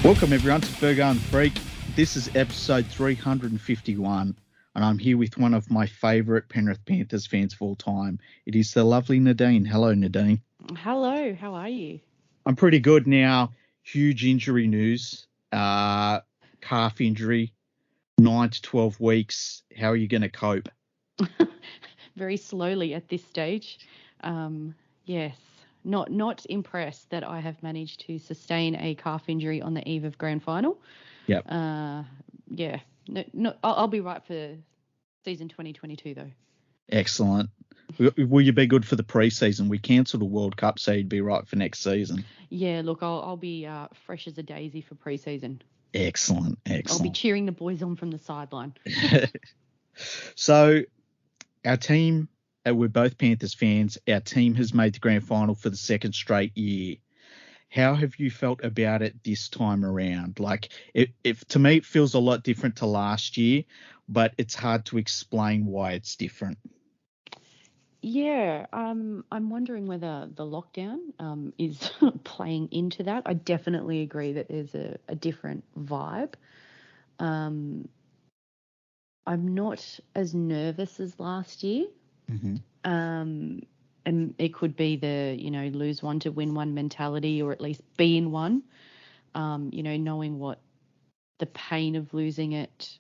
Welcome everyone to Burger and Freak. This is episode 351 and I'm here with one of my favourite Penrith Panthers fans of all time. It is the lovely Nadine. Hello Nadine. Hello, how are you? I'm pretty good now. Huge injury news. Calf injury, 9 to 12 weeks. How are you going to cope? Very slowly at this stage. Yes, not impressed that I have managed to sustain a calf injury on the eve of grand final. Yep. Yeah, I'll be right for season 2022 though. Excellent. Will you be good for the pre-season? We cancelled the World Cup, so you'd be right for next season. Yeah, look, I'll be fresh as a daisy for pre-season. Excellent. I'll be cheering the boys on from the sideline. So, our team, we're both Panthers fans. Our team has made the grand final for the second straight year. How have you felt about it this time around? Like, if to me, it feels a lot different to last year, but it's hard to explain why it's different. Yeah, I'm wondering whether the lockdown is playing into that. I definitely agree that there's a different vibe. I'm not as nervous as last year. Mm-hmm. And it could be the, lose one to win one mentality, or at least be in one, knowing what the pain of losing it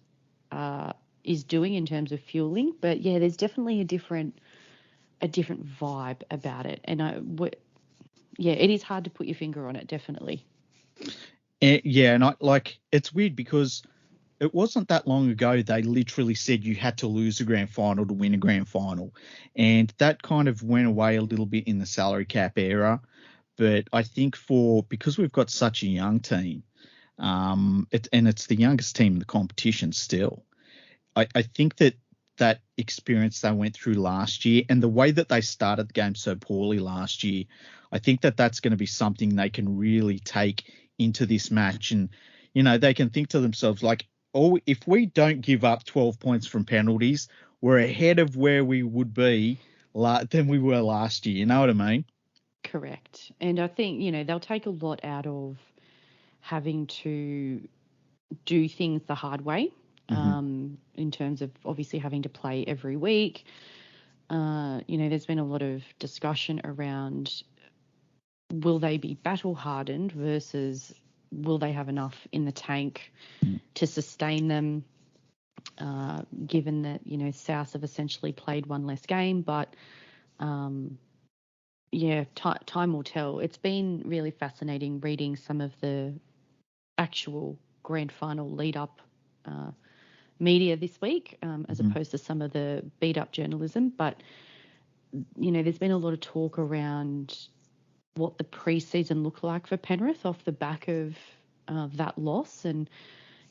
is doing in terms of fueling. But yeah, there's definitely a different vibe about it. And it is hard to put your finger on it, definitely. Yeah, and it's weird because it wasn't that long ago they literally said you had to lose a grand final to win a grand final. And that kind of went away a little bit in the salary cap era. But I think because we've got such a young team, it's the youngest team in the competition still, I think that experience they went through last year and the way that they started the game so poorly last year, I think that's going to be something they can really take into this match. And, they can think to themselves like, oh, if we don't give up 12 points from penalties, we're ahead of where we would be than we were last year. You know what I mean? Correct. And I think, they'll take a lot out of having to do things the hard way. In terms of obviously having to play every week. There's been a lot of discussion around will they be battle hardened versus will they have enough in the tank to sustain them, given that, South have essentially played one less game. But, time will tell. It's been really fascinating reading some of the actual grand final lead up media this week, as opposed to some of the beat up journalism. But, there's been a lot of talk around what the pre-season looked like for Penrith off the back of that loss. And,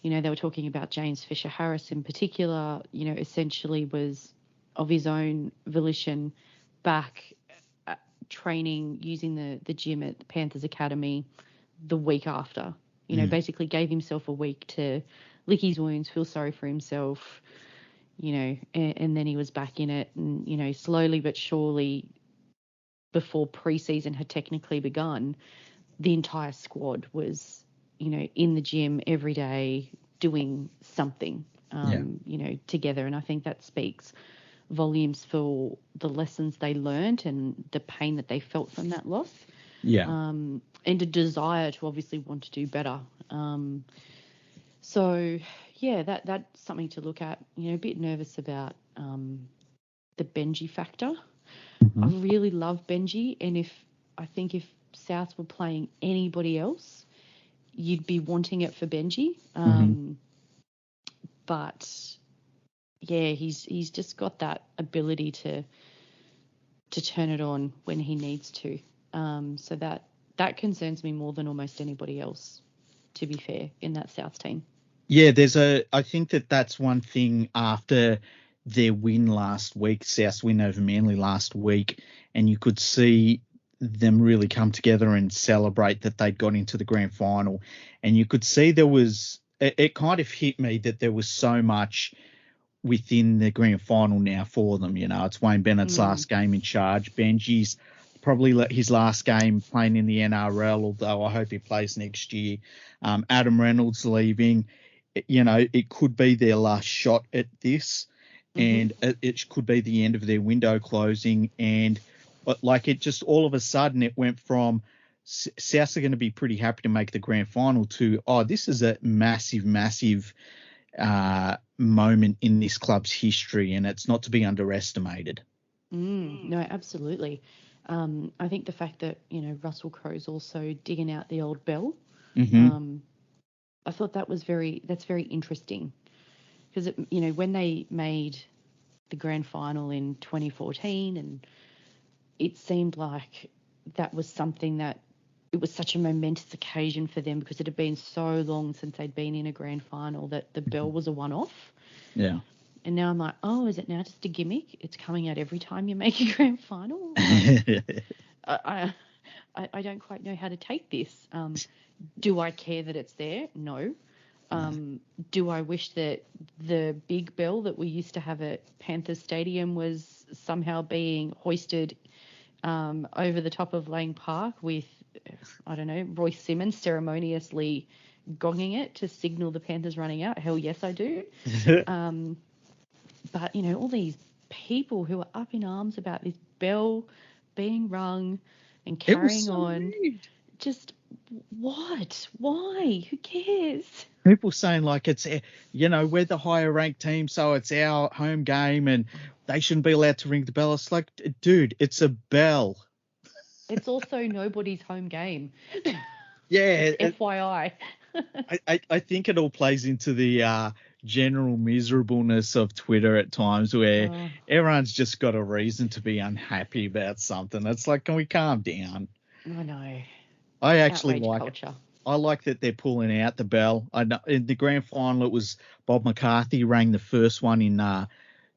they were talking about James Fisher-Harris in particular, essentially was of his own volition back training, using the gym at the Panthers Academy the week after, basically gave himself a week to lick his wounds, feel sorry for himself, and then he was back in it. And, slowly but surely, before pre-season had technically begun, the entire squad was, in the gym every day doing something, together. And I think that speaks volumes for the lessons they learned and the pain that they felt from that loss. Yeah. And a desire to obviously want to do better. So, yeah, that's something to look at. A bit nervous about the Benji factor. Mm-hmm. I really love Benji, and I think if South were playing anybody else, you'd be wanting it for Benji. But yeah, he's just got that ability to turn it on when he needs to. So that concerns me more than almost anybody else, to be fair, in that South team. Yeah, I think that's one thing after their win last week, South's win over Manly last week, and you could see them really come together and celebrate that they'd got into the grand final. And you could see it kind of hit me that there was so much within the grand final now for them. It's Wayne Bennett's last game in charge. Benji's probably his last game playing in the NRL, although I hope he plays next year. Adam Reynolds leaving. It could be their last shot at this, and it could be the end of their window closing. And it just all of a sudden it went from Souths are going to be pretty happy to make the grand final to, this is a massive, massive moment in this club's history, and it's not to be underestimated. No, absolutely. I think the fact that, Russell Crowe's also digging out the old bell, I thought that's very interesting, because, when they made the grand final in 2014, and it seemed like that was something that it was such a momentous occasion for them, because it had been so long since they'd been in a grand final that the bell was a one-off. Yeah. And now I'm like, is it now just a gimmick? It's coming out every time you make a grand final? I don't quite know how to take this. Do I care that it's there? No. Do I wish that the big bell that we used to have at Panther Stadium was somehow being hoisted over the top of Lang Park with, I don't know, Royce Simmons ceremoniously gonging it to signal the Panthers running out? Hell yes, I do. But, all these people who are up in arms about this bell being rung and carrying on. Weird. Just what? Why? Who cares? People saying it's, we're the higher ranked team, so it's our home game and they shouldn't be allowed to ring the bell. It's like, dude, it's a bell. It's also nobody's home game. Yeah. FYI. I think it all plays into the general miserableness of Twitter at times, where everyone's just got a reason to be unhappy about something. It's like, can we calm down? I know. I actually Outrage like culture. I like that they're pulling out the bell. I know in the grand final it was Bob McCarthy rang the first one in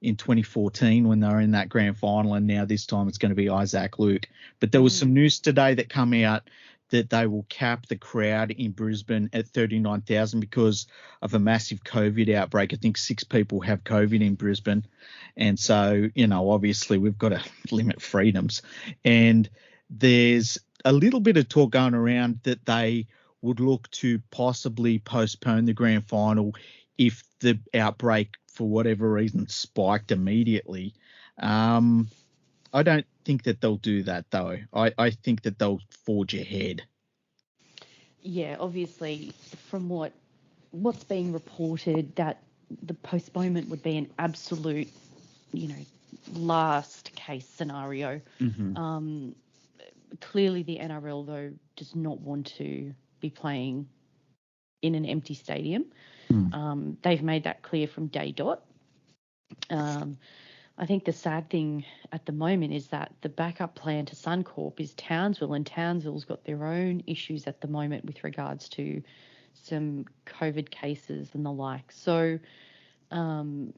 2014 when they were in that grand final, and now this time it's going to be Isaac Luke. But there was some news today that come out that they will cap the crowd in Brisbane at 39,000 because of a massive COVID outbreak. I think 6 people have COVID in Brisbane. And so, obviously we've got to limit freedoms. And there's a little bit of talk going around that they would look to possibly postpone the grand final if the outbreak, for whatever reason, spiked immediately. I don't think that they'll do that, though. I think that they'll forge ahead. Yeah, obviously, from what's being reported, that the postponement would be an absolute, last case scenario. Clearly, the NRL, though, does not want to be playing in an empty stadium. They've made that clear from day dot. I think the sad thing at the moment is that the backup plan to Suncorp is Townsville, and Townsville's got their own issues at the moment with regards to some COVID cases and the like. So, Volandis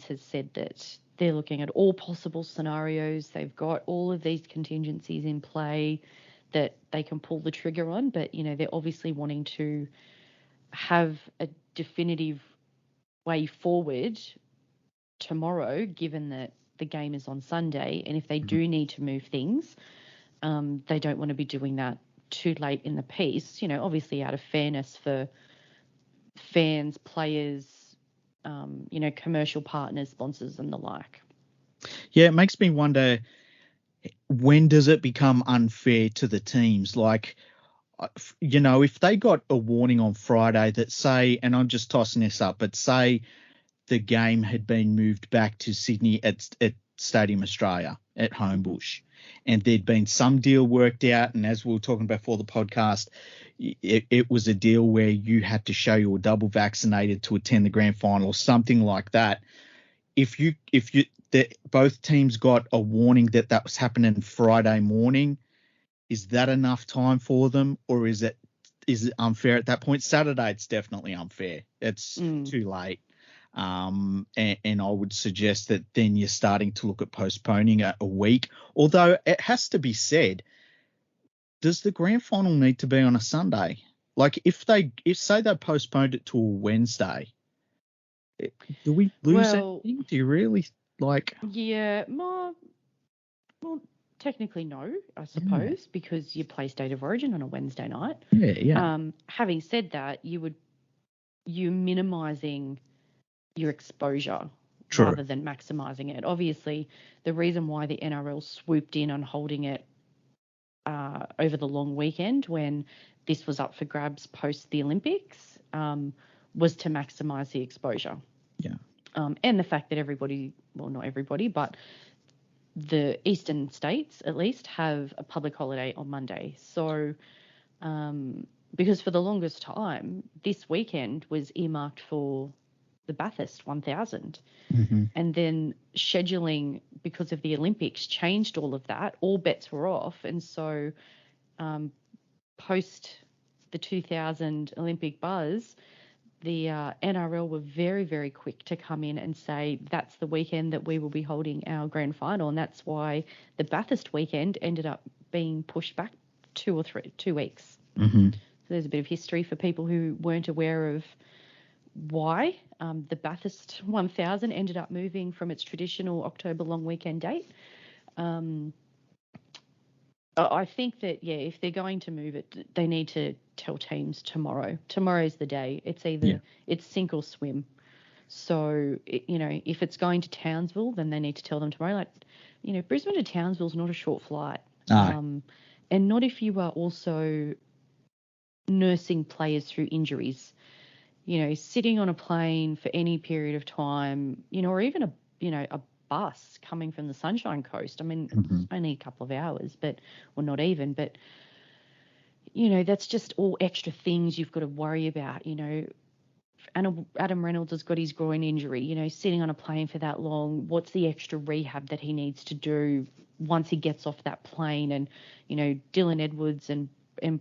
has said that they're looking at all possible scenarios. They've got all of these contingencies in play that they can pull the trigger on, but, they're obviously wanting to have a definitive way forward tomorrow, given that the game is on Sunday, and if they do need to move things, they don't want to be doing that too late in the piece, obviously out of fairness for fans, players, commercial partners, sponsors and the like. Yeah, it makes me wonder, when does it become unfair to the teams? Like, if they got a warning on Friday that, say, and I'm just tossing this up, but say the game had been moved back to Sydney at Stadium Australia at Homebush, and there'd been some deal worked out, and as we were talking about before the podcast, it was a deal where you had to show you were double vaccinated to attend the grand final or something like that. If both teams got a warning that was happening Friday morning, is that enough time for them, or is it unfair at that point? Saturday, it's definitely unfair. It's too late. And I would suggest that then you're starting to look at postponing a week. Although it has to be said, does the grand final need to be on a Sunday? Like, if say they postponed it to a Wednesday, do we lose anything? Do you really like? Yeah, more. Well, technically no, I Yeah. suppose, because you play State of Origin on a Wednesday night. Yeah. Having said that, you're minimising your exposure True. rather than maximising it. Obviously, the reason why the NRL swooped in on holding it over the long weekend when this was up for grabs post the Olympics was to maximise the exposure. Yeah. And the fact that everybody, well, not everybody, but the eastern states at least have a public holiday on Monday. So because for the longest time, this weekend was earmarked for the Bathurst 1000. Mm-hmm. And then scheduling, because of the Olympics, changed all of that. All bets were off. And so post the 2000 Olympic buzz, the NRL were very, very quick to come in and say that's the weekend that we will be holding our grand final. And that's why the Bathurst weekend ended up being pushed back 2 weeks. Mm-hmm. So there's a bit of history for people who weren't aware of why the Bathurst 1000 ended up moving from its traditional October long weekend date. I think that, if they're going to move it, they need to tell teams tomorrow. Tomorrow's the day. It's either it's sink or swim. So, if it's going to Townsville, then they need to tell them tomorrow. Like, Brisbane to Townsville is not a short flight. No. And not if you are also nursing players through injuries. Sitting on a plane for any period of time, or even a bus coming from the Sunshine Coast. I mean, it's only a couple of hours, or not even, but, that's just all extra things you've got to worry about. Adam Reynolds has got his groin injury, sitting on a plane for that long. What's the extra rehab that he needs to do once he gets off that plane? And, Dylan Edwards and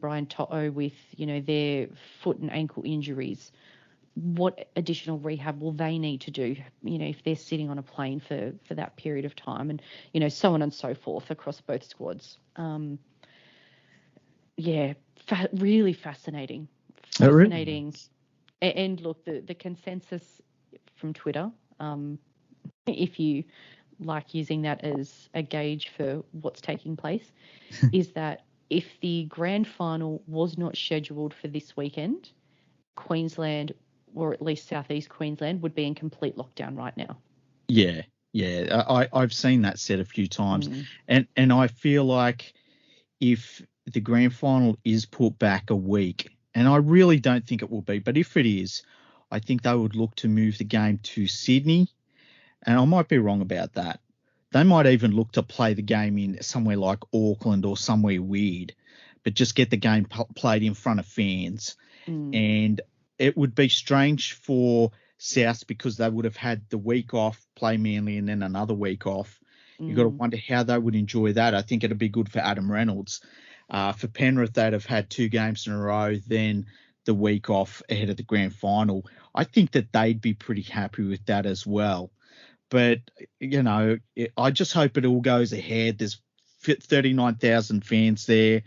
Brian To'o with, their foot and ankle injuries. What additional rehab will they need to do, if they're sitting on a plane for that period of time, and, so on and so forth across both squads. Really fascinating. Fascinating. Really. And look, the consensus from Twitter, if you like using that as a gauge for what's taking place, is that if the grand final was not scheduled for this weekend, Queensland, or at least southeast Queensland, would be in complete lockdown right now. Yeah. I've seen that said a few times. And I feel like if the grand final is put back a week, and I really don't think it will be, but if it is, I think they would look to move the game to Sydney. And I might be wrong about that. They might even look to play the game in somewhere like Auckland or somewhere weird, but just get the game played in front of fans. And it would be strange for South because they would have had the week off, play Manly, and then another week off. You've got to wonder how they would enjoy that. I think it'd be good for Adam Reynolds. For Penrith, they'd have had 2 games in a row, then the week off ahead of the grand final. I think that they'd be pretty happy with that as well. But, I just hope it all goes ahead. There's 39,000 fans there.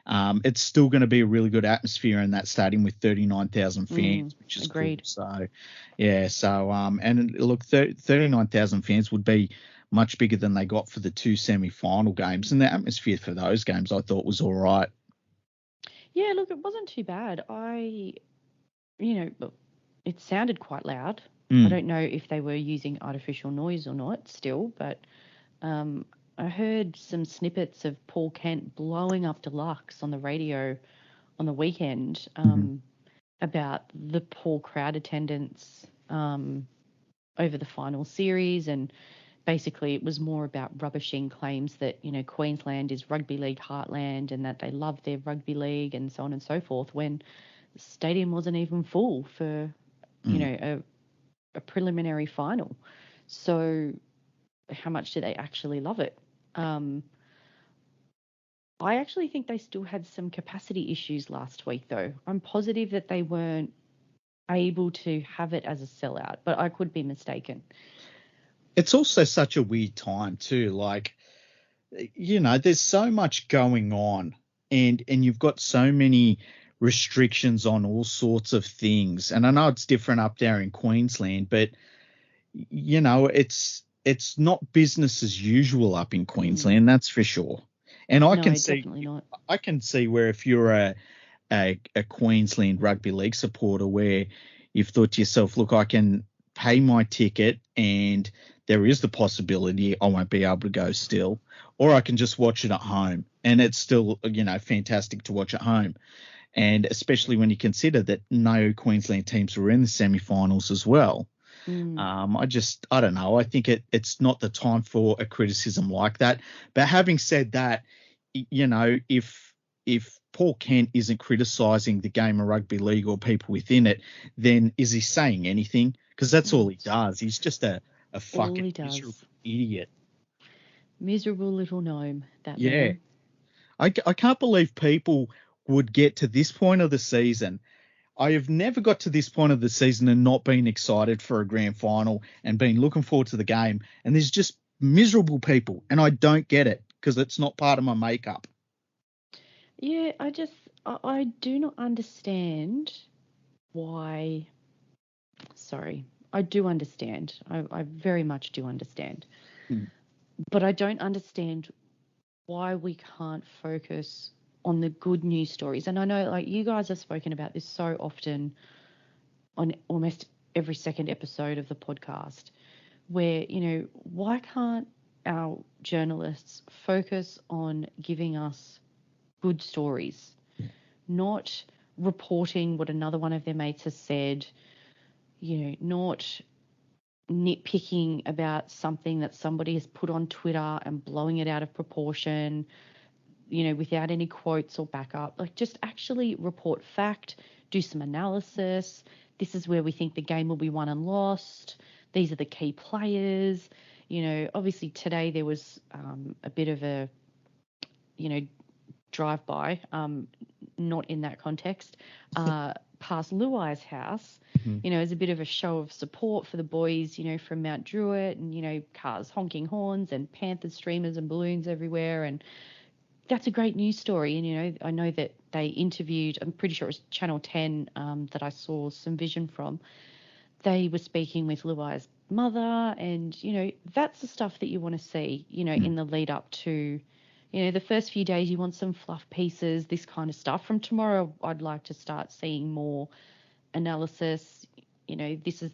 It's still going to be a really good atmosphere in that stadium with 39,000 fans, which is agreed. Cool. So, and look, 39,000 fans would be much bigger than they got for the 2 semi-final games, and the atmosphere for those games I thought was all right. Yeah, look, it wasn't too bad. It sounded quite loud. I don't know if they were using artificial noise or not still, but I heard some snippets of Paul Kent blowing up Deluxe on the radio on the weekend about the poor crowd attendance over the final series, and basically it was more about rubbishing claims that, Queensland is rugby league heartland and that they love their rugby league and so on and so forth, when the stadium wasn't even full for, a preliminary final. So how much do they actually love it? I actually think they still had some capacity issues last week, though. I'm positive that they weren't able to have it as a sellout, but I could be mistaken. It's also such a weird time too. Like, there's so much going on, and you've got so many restrictions on all sorts of things. And I know it's different up there in Queensland, but it's not business as usual up in Queensland, that's for sure. And No, definitely not. I can see where if you're a Queensland Rugby League supporter where you've thought to yourself, look, I can pay my ticket and there is the possibility I won't be able to go still, or I can just watch it at home and it's still, fantastic to watch at home. And especially when you consider that no Queensland teams were in the semi-finals as well. I don't know. I think it's not the time for a criticism like that. But having said that, if Paul Kent isn't criticising the game of rugby league or people within it, then is he saying anything? Because that's all he does. He's just a fucking miserable idiot. Miserable little gnome, that Yeah. man. I can't believe people would get to this point of the season. I have never got to this point of the season and not been excited for a grand final and been looking forward to the game. And there's just miserable people, and I don't get it because it's not part of my makeup. Yeah, I do not understand why. Sorry, I do understand. I very much do understand. But I don't understand why we can't focus on the good news stories. And I know, like, you guys have spoken about this so often on almost every second episode of the podcast, where, why can't our journalists focus on giving us good stories, not reporting what another one of their mates has said, not nitpicking about something that somebody has put on Twitter and blowing it out of proportion, without any quotes or backup. Like, just actually report fact, do some analysis. This is where we think the game will be won and lost. These are the key players. Obviously today there was a bit of a, drive-by, not in that context, past Luai's house, as a bit of a show of support for the boys, from Mount Druitt, and, cars honking horns and Panther streamers and balloons everywhere. And that's a great news story. And, I know that they interviewed, I'm pretty sure it was Channel 10 that I saw some vision from. They were speaking with Luai's mother, and, that's the stuff that you want to see, in the lead up to, the first few days. You want some fluff pieces, this kind of stuff. From tomorrow, I'd like to start seeing more analysis, this is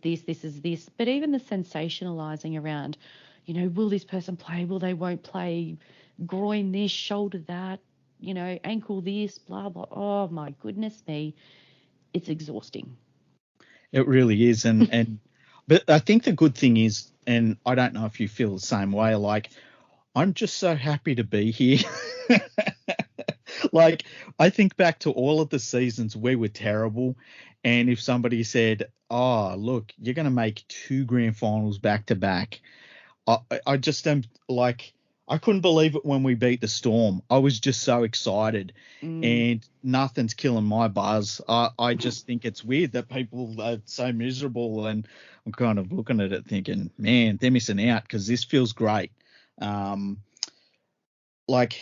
this. But even the sensationalizing around, will this person play? Will they won't play? Groin this, shoulder that, ankle this, blah, blah. Oh, my goodness me. It's exhausting. It really is. But I think the good thing is, and I don't know if you feel the same way, like, I'm just so happy to be here. Like, I think back to all of the seasons we were terrible. And if somebody said, oh, look, you're going to make 2 grand finals back to back, I just am like, I couldn't believe it when we beat the Storm. I was just so excited, and nothing's killing my buzz. I just think it's weird that people are so miserable, and I'm kind of looking at it thinking, man, they're missing out because this feels great. I'd like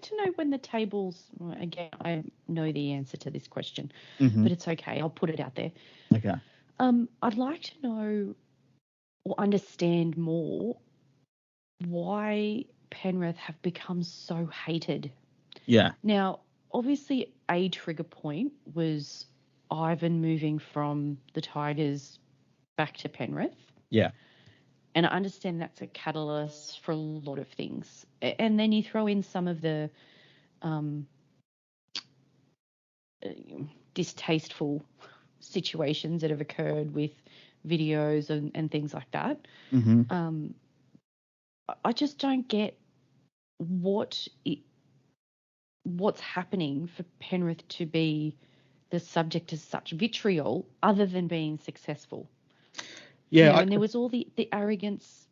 to know when the tables, again, I know the answer to this question, but it's okay. I'll put it out there. Okay. I'd like to know or understand more why Penrith have become so hated. Yeah. Now, obviously, a trigger point was Ivan moving from the Tigers back to Penrith. Yeah. And I understand that's a catalyst for a lot of things. And then you throw in some of the distasteful situations that have occurred with videos and things like that. I just don't get what's happening for Penrith to be the subject of such vitriol other than being successful. Yeah. And there was all the arrogance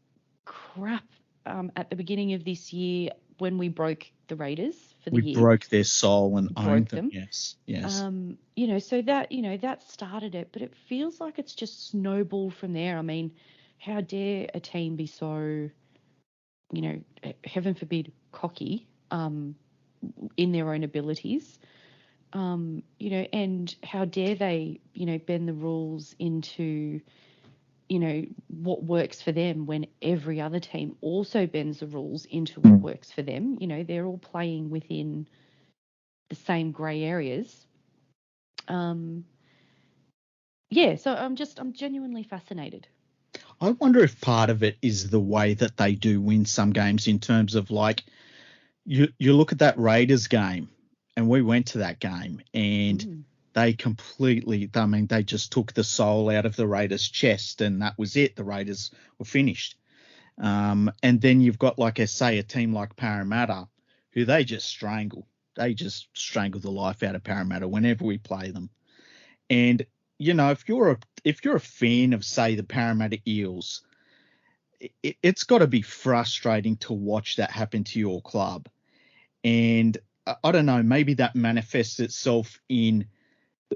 crap at the beginning of this year when we broke the Raiders for the year. We broke their soul and owned them. Yes. So that started it, but it feels like it's just snowballed from there. I mean, how dare a team be so, heaven forbid, cocky in their own abilities, and how dare they, bend the rules into what works for them when every other team also bends the rules into what works for them. They're all playing within the same grey areas. So I'm genuinely fascinated. I wonder if part of it is the way that they do win some games, in terms of like, you look at that Raiders game, and we went to that game, and they just took the soul out of the Raiders' chest, and that was it. The Raiders were finished. And then you've got, like I say, a team like Parramatta, who they just strangle. They just strangle the life out of Parramatta whenever we play them. And if you're a fan of, say, the Parramatta Eels, it's got to be frustrating to watch that happen to your club. And I don't know, maybe that manifests itself in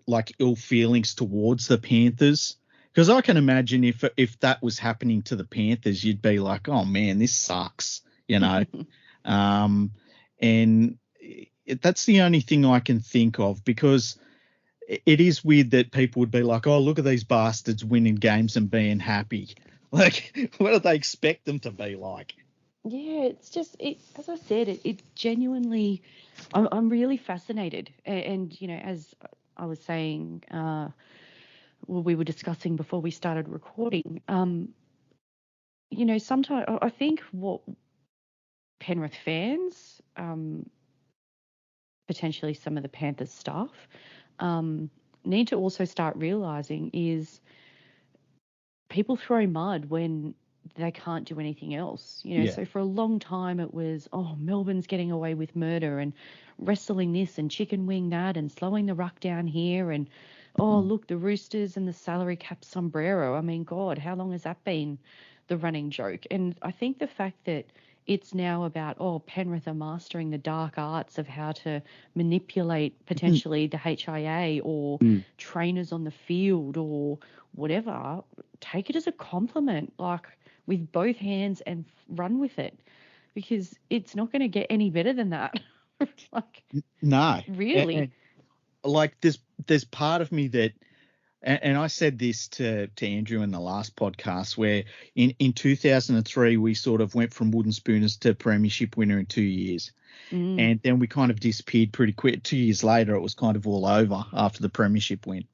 like ill feelings towards the Panthers. Because I can imagine if that was happening to the Panthers, you'd be like, oh man, this sucks, and that's the only thing I can think of, because it is weird that people would be like, oh, look at these bastards winning games and being happy. Like, what do they expect them to be like? Yeah, it's just, as I said, it genuinely, I'm really fascinated. And, as I was saying, we were discussing before we started recording, sometimes I think what Penrith fans, potentially some of the Panthers staff, need to also start realising is people throw mud when they can't do anything else. So for a long time it was, oh, Melbourne's getting away with murder and wrestling this and chicken wing that and slowing the ruck down here, and look, the Roosters and the salary cap sombrero. I mean, God, how long has that been the running joke? And I think the fact that it's now about, Penrith are mastering the dark arts of how to manipulate potentially the HIA or trainers on the field or whatever. Take it as a compliment, like, with both hands, and run with it, because it's not going to get any better than that. Like, no, really. And like, there's part of me that, and I said this to Andrew in the last podcast, where in 2003 we sort of went from wooden spooners to premiership winner in 2 years. And then we kind of disappeared pretty quick. 2 years later, it was kind of all over after the premiership win.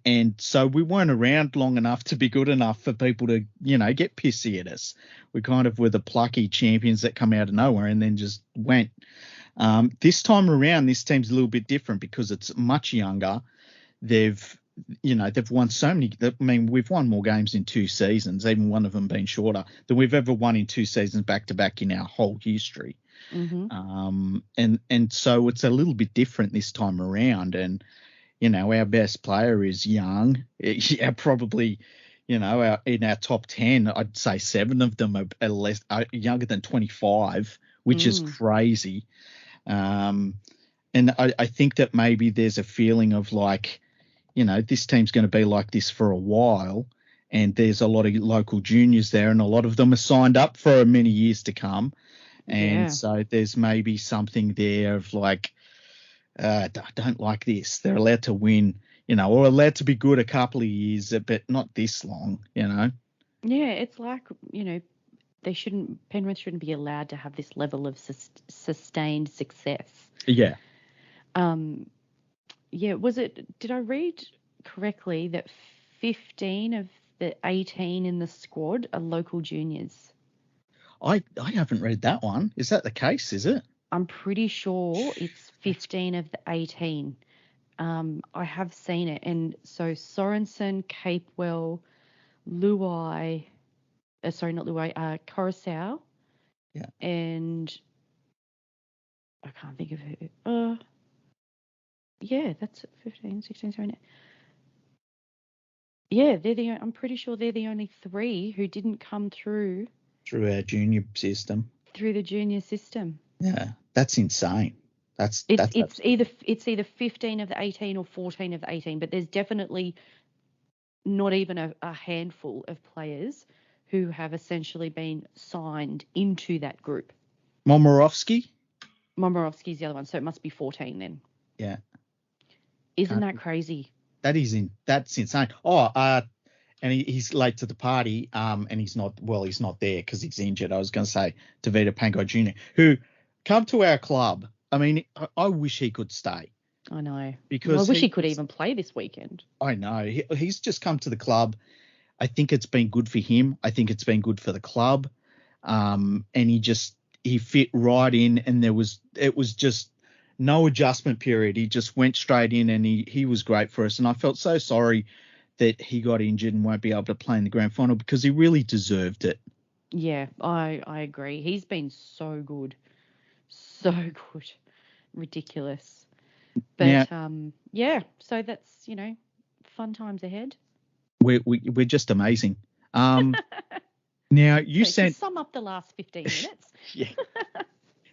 And so we weren't around long enough to be good enough for people to, get pissy at us. We kind of were the plucky champions that come out of nowhere and then just went. This time around, this team's a little bit different because it's much younger. They've won so many. I mean, we've won more games in 2 seasons, even one of them being shorter, than we've ever won in 2 seasons back to back in our whole history. And so it's a little bit different this time around. And our best player is young. Probably, in our top 10, I'd say 7 of them are younger than 25, which is crazy. And I think that maybe there's a feeling of like, this team's going to be like this for a while, and there's a lot of local juniors there, and a lot of them are signed up for many years to come. And so there's maybe something there of like, I don't like this. They're allowed to win, or allowed to be good a couple of years, but not this long, Yeah, it's like, Penrith shouldn't be allowed to have this level of sustained success. Yeah. Did I read correctly that 15 of the 18 in the squad are local juniors? I haven't read that one. Is that the case, is it? I'm pretty sure it's 15 of the 18. I have seen it. And so Sorensen, Capewell, Luai, Coruscant. Yeah. And I can't think of who. That's 15, 16, 17. Yeah, I'm pretty sure they're the only 3 who didn't come through our junior system. Through the junior system. Yeah, that's insane. It's either 15 of the 18 or 14 of the 18, but there's definitely not even a handful of players who have essentially been signed into that group. Momirovski's the other one, so it must be 14 then. Yeah. Isn't that crazy? That's insane. Oh, and he's late to the party, and he's not there because he's injured. I was going to say Tavita Pangai Jr., who come to our club. I mean, I wish he could stay. I know. Because I wish he could even play this weekend. I know. He's just come to the club. I think it's been good for him. I think it's been good for the club. And he fit right in, and it was just no adjustment period. He just went straight in, and he was great for us. And I felt so sorry that he got injured and won't be able to play in the grand final because he really deserved it. Yeah, I agree. He's been so good. So good. Ridiculous. But yeah, so that's, fun times ahead. We're just amazing. Now you sent sum up the last 15 minutes. Yeah.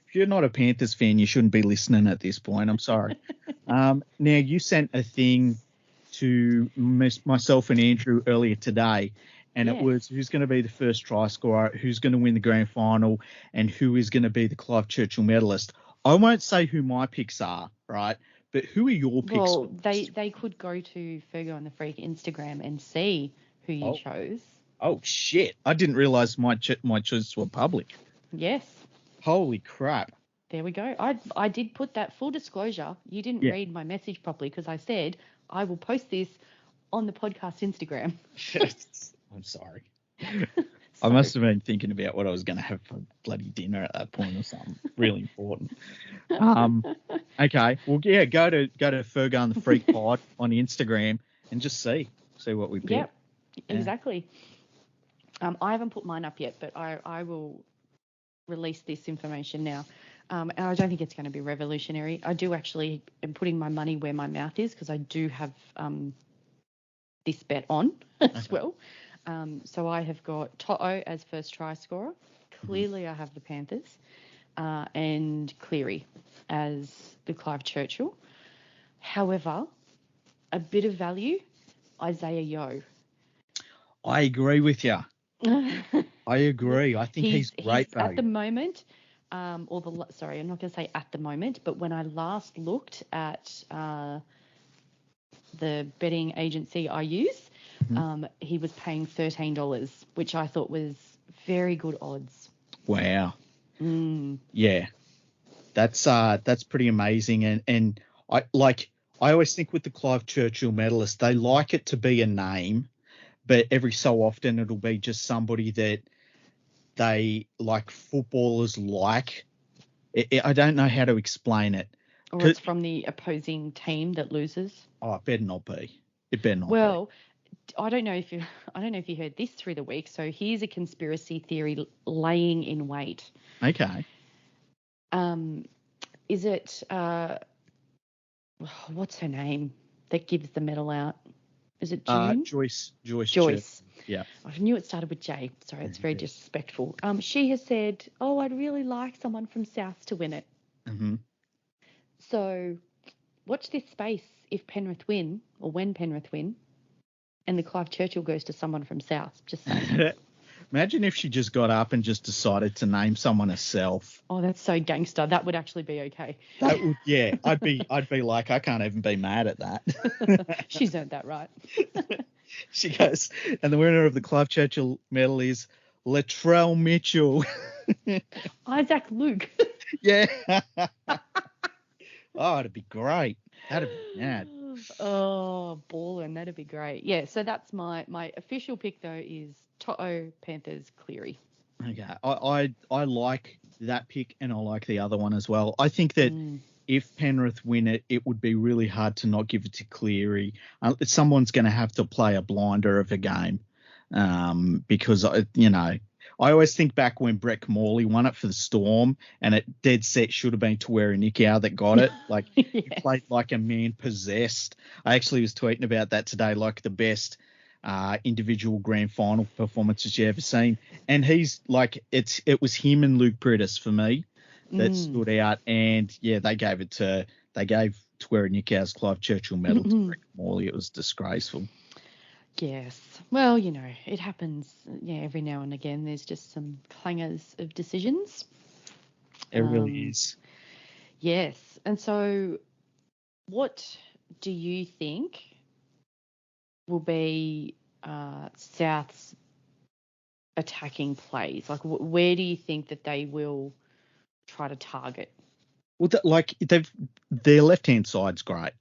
If you're not a Panthers fan, you shouldn't be listening at this point. I'm sorry. Now you sent a thing to myself and Andrew earlier today, and it was who's going to be the first try scorer, who's going to win the grand final, and who is going to be the Clive Churchill medalist. I won't say who my picks are, right? But who are your picks? Well, they could go to Fergo on the Freak Instagram and see who you chose. Oh, shit. I didn't realise my choices were public. Yes. Holy crap. There we go. I did put that full disclosure. You didn't read my message properly because I said I will post this on the podcast Instagram. I'm sorry. I must have been thinking about what I was going to have for bloody dinner at that point or something really important. Okay. Well, yeah, go to Fergo and the Freak Pod on Instagram and just see what we pick. Yep, exactly. I haven't put mine up yet, but I will release this information now. And I don't think it's going to be revolutionary. I do actually am putting my money where my mouth is because I do have this bet on as well. So I have got To'o as first try scorer. Clearly I have the Panthers. And Cleary as the Clive Churchill. However, a bit of value, Isaiah Yeo. I agree with you. I agree. I think he's great value. At the moment, I'm not going to say at the moment, but when I last looked at the betting agency I use, he was paying $13, which I thought was very good odds. Wow. Yeah. That's pretty amazing. And I always think with the Clive Churchill medalist, they like it to be a name, but every so often it'll be just somebody that they like footballers like. I don't know how to explain it. Or it's from the opposing team that loses. Oh, it better not be. It better not be. Well, I don't know if you heard this through the week. So here's a conspiracy theory laying in wait. Okay. Is it what's her name that gives the medal out? Is it June? Joyce. Yeah. I knew it started with J. Sorry, it's very disrespectful. She has said, I'd really like someone from South to win it. Mm-hmm. So watch this space if Penrith win, or when Penrith win, and the Clive Churchill goes to someone from South. Just saying. Imagine if she just got up and just decided to name someone herself. Oh, that's so gangster. That would actually be okay. That would, yeah. I'd be like, I can't even be mad at that. She's earned that right. She goes, and the winner of the Clive Churchill medal is Latrell Mitchell. Isaac Luke. Yeah. Oh, it'd be great. That'd be mad. Oh, ballin'. That'd be great. Yeah, so that's my official pick, though, is To'o, Panthers, Cleary. Okay. I like that pick, and I like the other one as well. I think that if Penrith win it, it would be really hard to not give it to Cleary. Someone's going to have to play a blinder of a game because, I always think back when Brett Morley won it for the Storm, and it dead set should have been Tuera that got it. Like, yes. He played like a man possessed. I actually was tweeting about that today, like the best individual grand final performances you ever seen. And he's like, it was him and Luke Brittis for me that stood out. And yeah, they gave Tuera Clive Churchill medal to Brett Morley. It was disgraceful. Yes. Well, it happens, every now and again. There's just some clangers of decisions. It really is. Yes. And so what do you think will be South's attacking plays? Like, where do you think that they will try to target? Well, their left-hand side's great.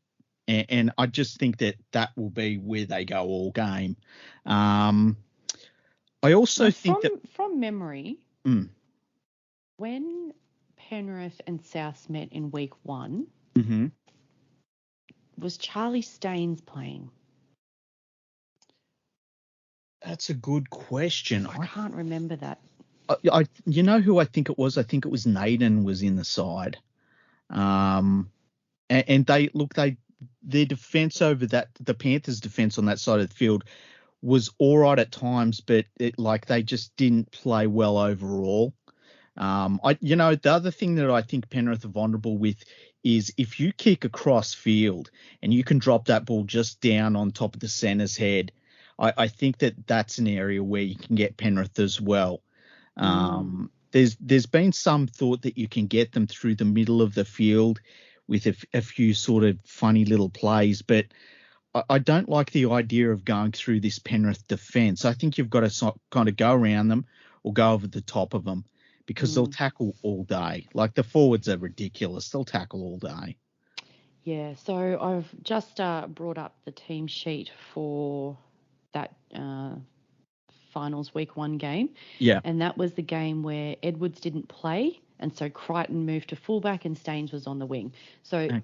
And I just think that will be where they go all game. I also Now, think that from memory, when Penrith and South met in week 1, was Charlie Staines playing? That's a good question. I can't remember that. You know who I think it was? I think it was Nadine was in the side. And their defense over the Panthers' defense on that side of the field was all right at times, but they just didn't play well overall. The other thing that I think Penrith are vulnerable with is if you kick across field and you can drop that ball just down on top of the center's head, I think that's an area where you can get Penrith as well. There's been some thought that you can get them through the middle of the field with a few sort of funny little plays, but I don't like the idea of going through this Penrith defence. I think you've got to kind of go around them or go over the top of them because they'll tackle all day. Like the forwards are ridiculous. They'll tackle all day. Yeah, so I've just brought up the team sheet for that finals week 1 game. Yeah. And that was the game where Edwards didn't play. And so Crichton moved to fullback and Staines was on the wing. So, I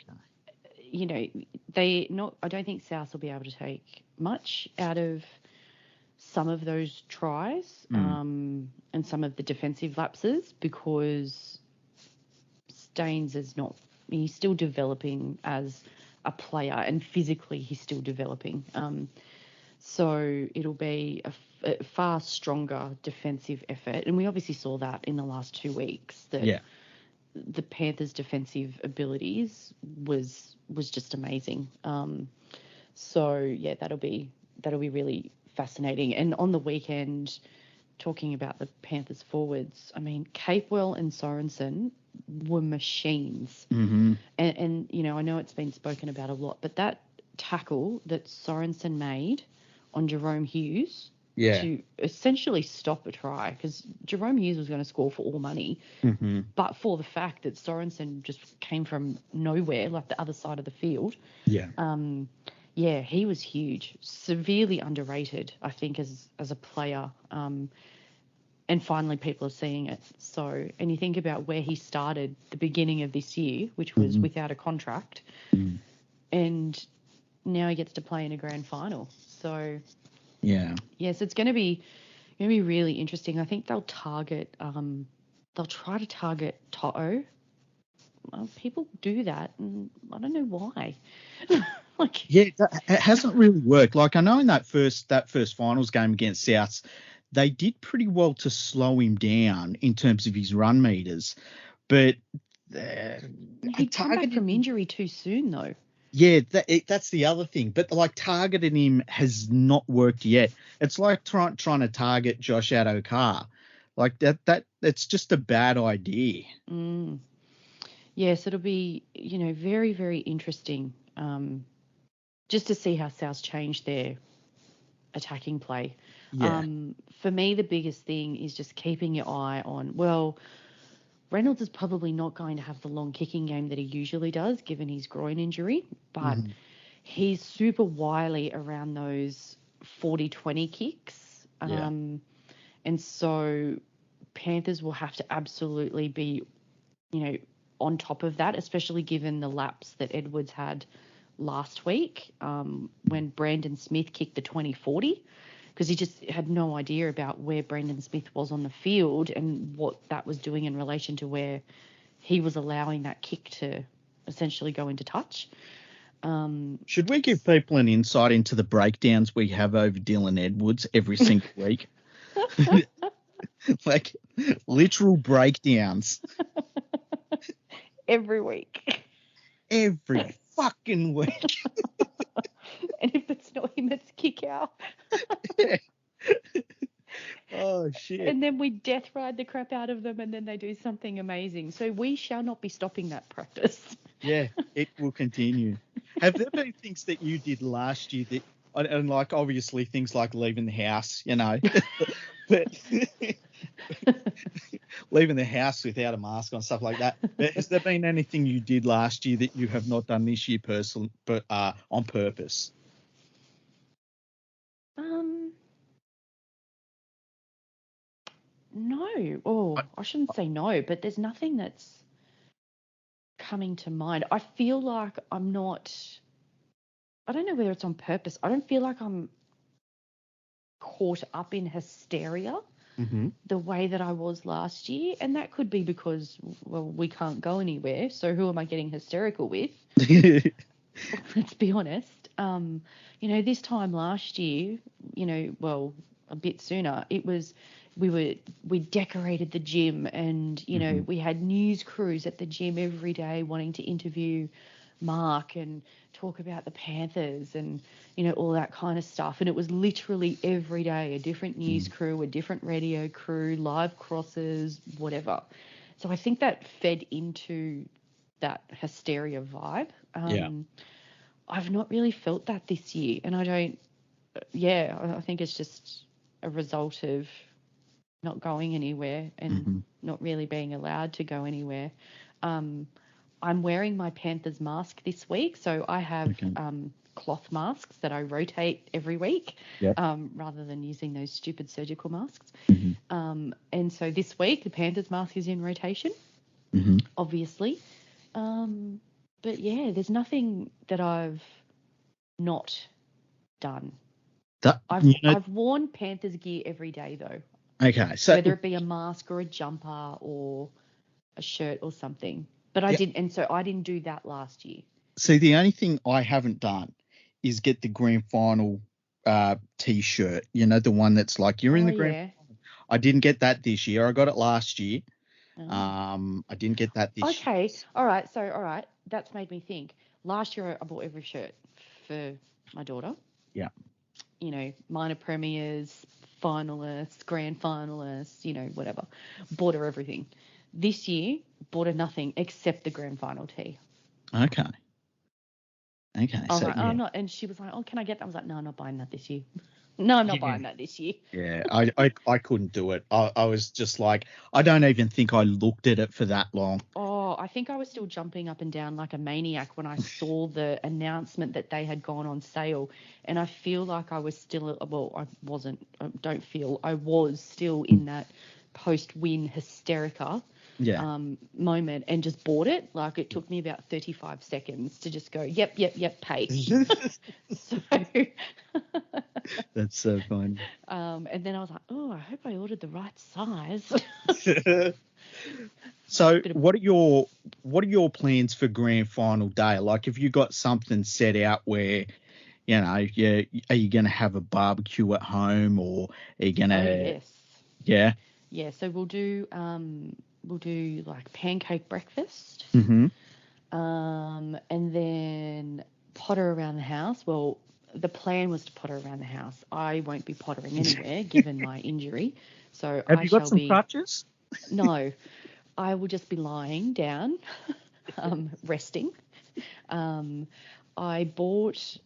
don't think South will be able to take much out of some of those tries and some of the defensive lapses because Staines he's still developing as a player and physically he's still developing. So it'll be a far stronger defensive effort. And we obviously saw that in the last 2 weeks. The Panthers' defensive abilities was just amazing. That'll be really fascinating. And on the weekend, talking about the Panthers forwards, I mean, Capewell and Sorensen were machines. And I know it's been spoken about a lot, but that tackle that Sorensen made on Jerome Hughes to essentially stop a try because Jerome Hughes was going to score for all money, but for the fact that Sorensen just came from nowhere, like the other side of the field. He was huge, severely underrated, I think, as a player. And finally, people are seeing it. So, and you think about where he started the beginning of this year, which was without a contract, and now he gets to play in a grand final. So, yes, it's going to be really interesting. I think they'll try to target To'o. People do that, and I don't know why. It hasn't really worked. Like I know in that first finals game against Souths, they did pretty well to slow him down in terms of his run meters, but he'd come back from injury too soon, though. Yeah, that's the other thing. But targeting him has not worked yet. It's like trying to target Josh Adokar. Like that it's just a bad idea. Yes, it'll be very, very interesting. Just to see how South change their attacking play. For me, the biggest thing is just keeping your eye on, Reynolds is probably not going to have the long kicking game that he usually does, given his groin injury, but he's super wily around those 40-20 kicks. And so Panthers will have to absolutely be, on top of that, especially given the lapse that Edwards had last week when Brandon Smith kicked the 20-40. Because he just had no idea about where Brandon Smith was on the field and what that was doing in relation to where he was allowing that kick to essentially go into touch. Should we give people an insight into the breakdowns we have over Dylan Edwards every single week? Like literal breakdowns. Every week. Every fucking week. And if it's not him, it's kick out. Oh, shit. And then we death ride the crap out of them and then they do something amazing. So we shall not be stopping that practice. Yeah, it will continue. Have there been things that you did last year that and like obviously things like leaving the house, but leaving the house without a mask on, stuff like that. But has there been anything you did last year that you have not done this year but on purpose? No. Oh, I shouldn't say no, but there's nothing that's coming to mind. I feel like I don't know whether it's on purpose. I don't feel like I'm caught up in hysteria the way that I was last year. And that could be because, well, we can't go anywhere. So who am I getting hysterical with? Let's be honest. This time last year, well, a bit sooner, we decorated the gym, and we had news crews at the gym every day wanting to interview Mark and talk about the Panthers and all that kind of stuff. And it was literally every day a different news crew, a different radio crew, live crosses, whatever. So I think that fed into that hysteria vibe. Yeah. I've not really felt that this year, and I think it's just a result of not going anywhere and not really being allowed to go anywhere. I'm wearing my Panthers mask this week, so I have cloth masks that I rotate every week, rather than using those stupid surgical masks. And so this week the Panthers mask is in rotation, obviously. But yeah, there's nothing that I've not done. I've worn Panthers gear every day though. Okay, so whether it be a mask or a jumper or a shirt or something. But I didn't do that last year. See, the only thing I haven't done is get the grand final T-shirt. The one that's like you're in the grand. Yeah. I didn't get that this year. I got it last year. I didn't get that this year. Okay, all right. That's made me think. Last year I bought every shirt for my daughter. Yeah. Minor premiers, finalists, grand finalists, whatever. Bought her everything. This year, bought her nothing except the grand final tee. Okay. So yeah. I'm not, and she was like, "Oh, can I get that?" I was like, "No, I'm not buying that this year." No, I'm not buying that this year. Yeah, I couldn't do it. I was just like, I don't even think I looked at it for that long. Oh, I think I was still jumping up and down like a maniac when I saw the announcement that they had gone on sale. And I feel like I was still, I wasn't, I was still in that post-win hysterica moment and just bought it. Like it took me about 35 seconds to just go, yep, pay. So... That's so fun. And then I was like, oh, I hope I ordered the right size. So what are your plans for grand final day? Like, have you got something set out where, are you going to have a barbecue at home, or are you going to? Oh, yes. Yeah. Yeah. So we'll do like pancake breakfast. Mm-hmm. And then potter around the house. Well, the plan was to potter around the house. I won't be pottering anywhere given my injury. So have you got some crutches? No, I will just be lying down, resting. I bought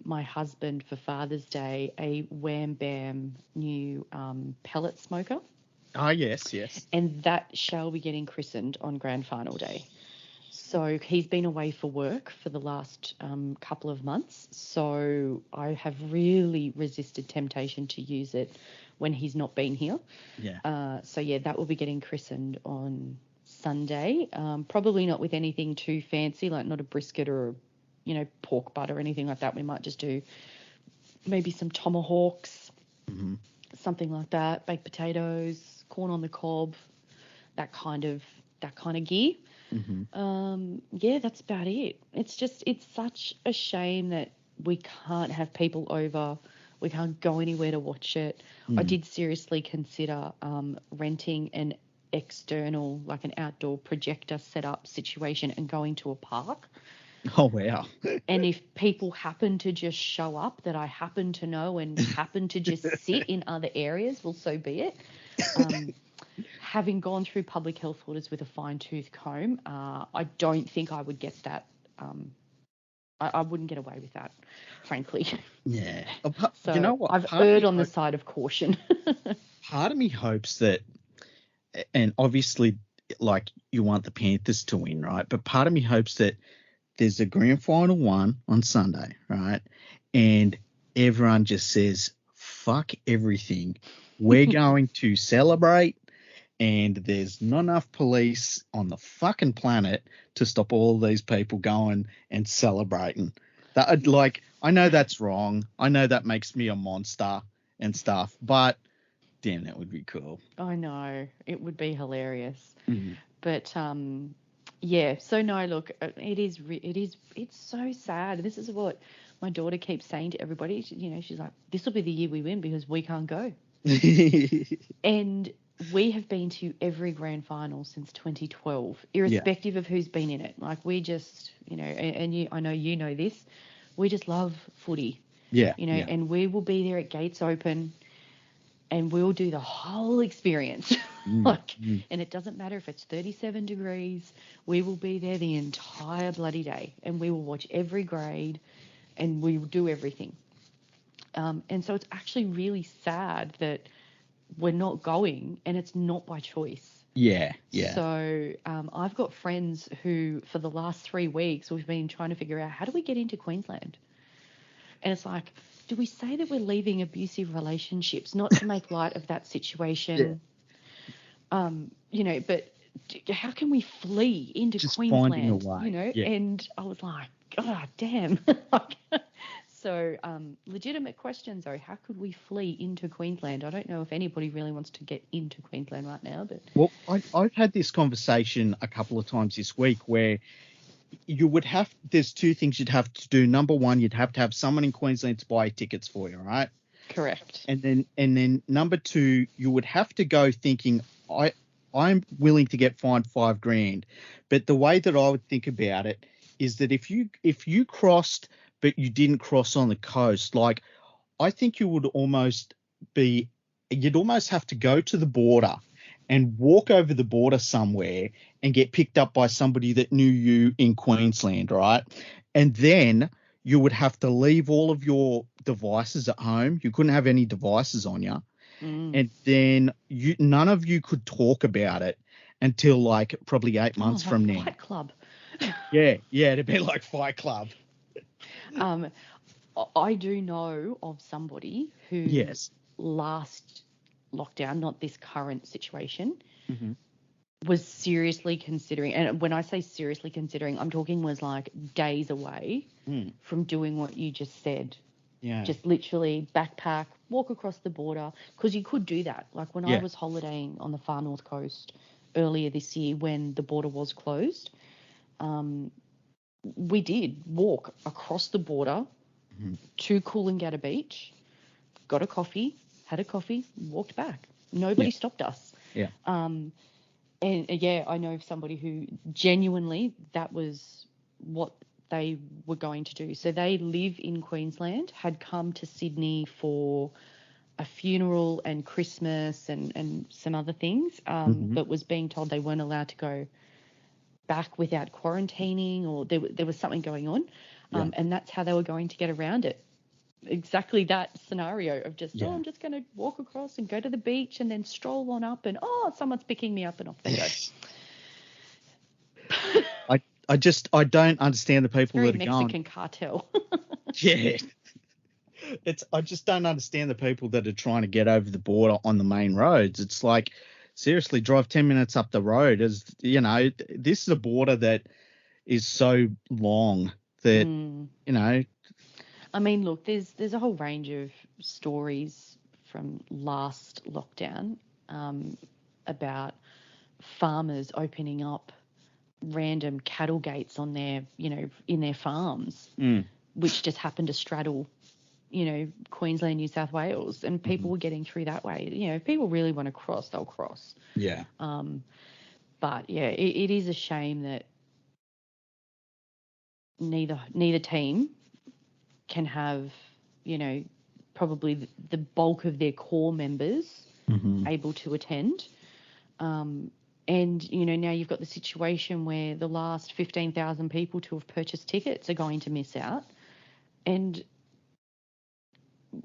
my husband for Father's Day a Wham Bam new pellet smoker. Oh, yes. And that shall be getting christened on grand final day. So he's been away for work for the last couple of months. So I have really resisted temptation to use it when he's not been here. Yeah. So yeah, that will be getting christened on Sunday. Probably not with anything too fancy, like not a brisket or, pork butt or anything like that. We might just do maybe some tomahawks, something like that, baked potatoes, corn on the cob, that kind of gear. Yeah, that's about it. It's such a shame that we can't have people over. We can't go anywhere to watch it. I did seriously consider renting an external, like an outdoor projector setup situation and going to a park. Oh, wow. And if people happen to just show up that I happen to know and happen to just sit in other areas, well, so be it. Having gone through public health orders with a fine-tooth comb, I don't think I would get that I wouldn't get away with that, frankly. Yeah. So You know what? I've erred on the side of caution. Part of me hopes that, and obviously, like, you want the Panthers to win, right? But part of me hopes that there's a grand final one on Sunday, right? And everyone just says, fuck everything. We're going to celebrate, and there's not enough police on the fucking planet to stop all these people going and celebrating. That, like, I know that's wrong. I know that makes me a monster and stuff, but damn, that would be cool. I know, it would be hilarious. Mm. But yeah, so no, look, it's so sad. This is what my daughter keeps saying to everybody. She's like, this will be the year we win because we can't go. And we have been to every grand final since 2012, irrespective of who's been in it. Like, we just, I know you know this, we just love footy. Yeah. And we will be there at gates open, and we'll do the whole experience. And it doesn't matter if it's 37 degrees, we will be there the entire bloody day, and we will watch every grade, and we will do everything. And so it's actually really sad that we're not going, and it's not by choice. Yeah. So I've got friends who, for the last 3 weeks, we've been trying to figure out, how do we get into Queensland? And it's like, do we say that we're leaving abusive relationships, not to make light of that situation? But how can we flee into Just Queensland? finding a way. And I was like, God damn. So legitimate questions are, how could we flee into Queensland? I don't know if anybody really wants to get into Queensland right now, but Well, I've had this conversation a couple of times this week where there's two things you'd have to do. Number one, you'd have to have someone in Queensland to buy tickets for you, right? correct. And then number two, you would have to go thinking, I'm willing to get fined $5,000. But the way that I would think about it is that if you crossed but you didn't cross on the coast, like, I think you'd almost have to go to the border and walk over the border somewhere and get picked up by somebody that knew you in Queensland, right? And then you would have to leave all of your devices at home. You couldn't have any devices on you. And then none of you could talk about it until, like, probably 8 months from now. Fight Club. Yeah, it'd be like Fight Club. I do know of somebody who last lockdown, not this current situation, was seriously considering, and when I say seriously considering, I'm talking was like days away from doing what you just said. Yeah. Just literally backpack, walk across the border, because you could do that. Like, when I was holidaying on the far north coast earlier this year when the border was closed, we did walk across the border to Coolangatta Beach, got a coffee, had a coffee, walked back. Nobody stopped us. Yeah. And yeah, I know of somebody who genuinely, that was what they were going to do. So they live in Queensland, had come to Sydney for a funeral and Christmas and some other things, but was being told they weren't allowed to go back without quarantining, or there was something going on. And that's how they were going to get around it. Exactly that scenario of just, I'm just going to walk across and go to the beach and then stroll on up and, someone's picking me up, and off they go. I don't understand the people that are Mexican going. cartel. Yeah. I just don't understand the people that are trying to get over the border on the main roads. It's like, seriously, drive 10 minutes up the road. As you know, this is a border that is so long that, I mean, look, there's a whole range of stories from last lockdown about farmers opening up random cattle gates on their, in their farms, which just happened to straddle, Queensland, New South Wales, and people were getting through that way. If people really want to cross, they'll cross. Yeah. But yeah, it is a shame that neither team can have, probably the bulk of their core members able to attend. And, now you've got the situation where the last 15,000 people to have purchased tickets are going to miss out. And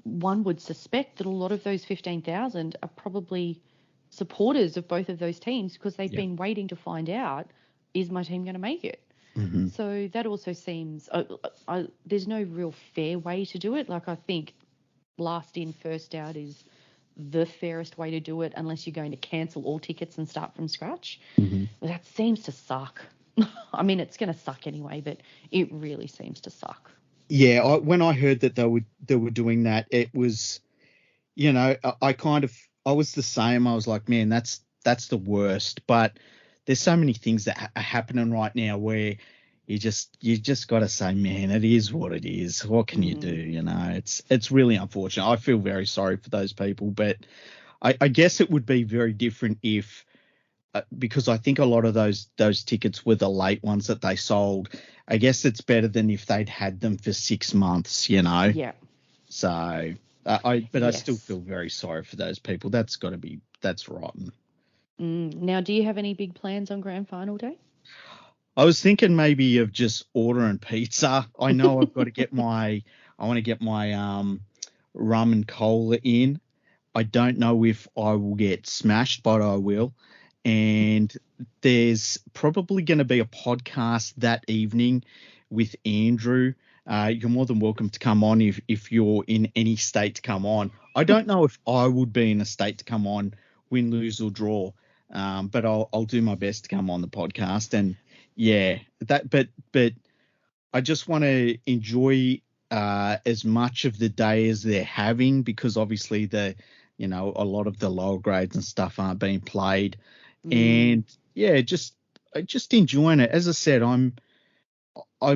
one would suspect that a lot of those 15,000 are probably supporters of both of those teams because they've been waiting to find out, is my team going to make it? Mm-hmm. So that also seems, there's no real fair way to do it. Like, I think last in, first out is the fairest way to do it, unless you're going to cancel all tickets and start from scratch. Mm-hmm. But that seems to suck. I mean, it's going to suck anyway, but it really seems to suck. Yeah, when I heard that they were doing that, it was, I was the same. I was like, man, that's the worst. But there's so many things that are happening right now where you just got to say, man, it is what it is. What can you do? It's really unfortunate. I feel very sorry for those people, but I guess it would be very different if, because I think a lot of those tickets were the late ones that they sold. I guess it's better than if they'd had them for 6 months, Yeah. So, I still feel very sorry for those people. That's rotten. Now, do you have any big plans on grand final day? I was thinking maybe of just ordering pizza. I know I want to get my rum and cola in. I don't know if I will get smashed, but I will. And there's probably going to be a podcast that evening with Andrew. You're more than welcome to come on if you're in any state to come on. I don't know if I would be in a state to come on, win, lose or draw, but I'll do my best to come on the podcast. And yeah, but I just want to enjoy as much of the day as they're having, because obviously a lot of the lower grades and stuff aren't being played. And yeah, just enjoying it. As I said, I'm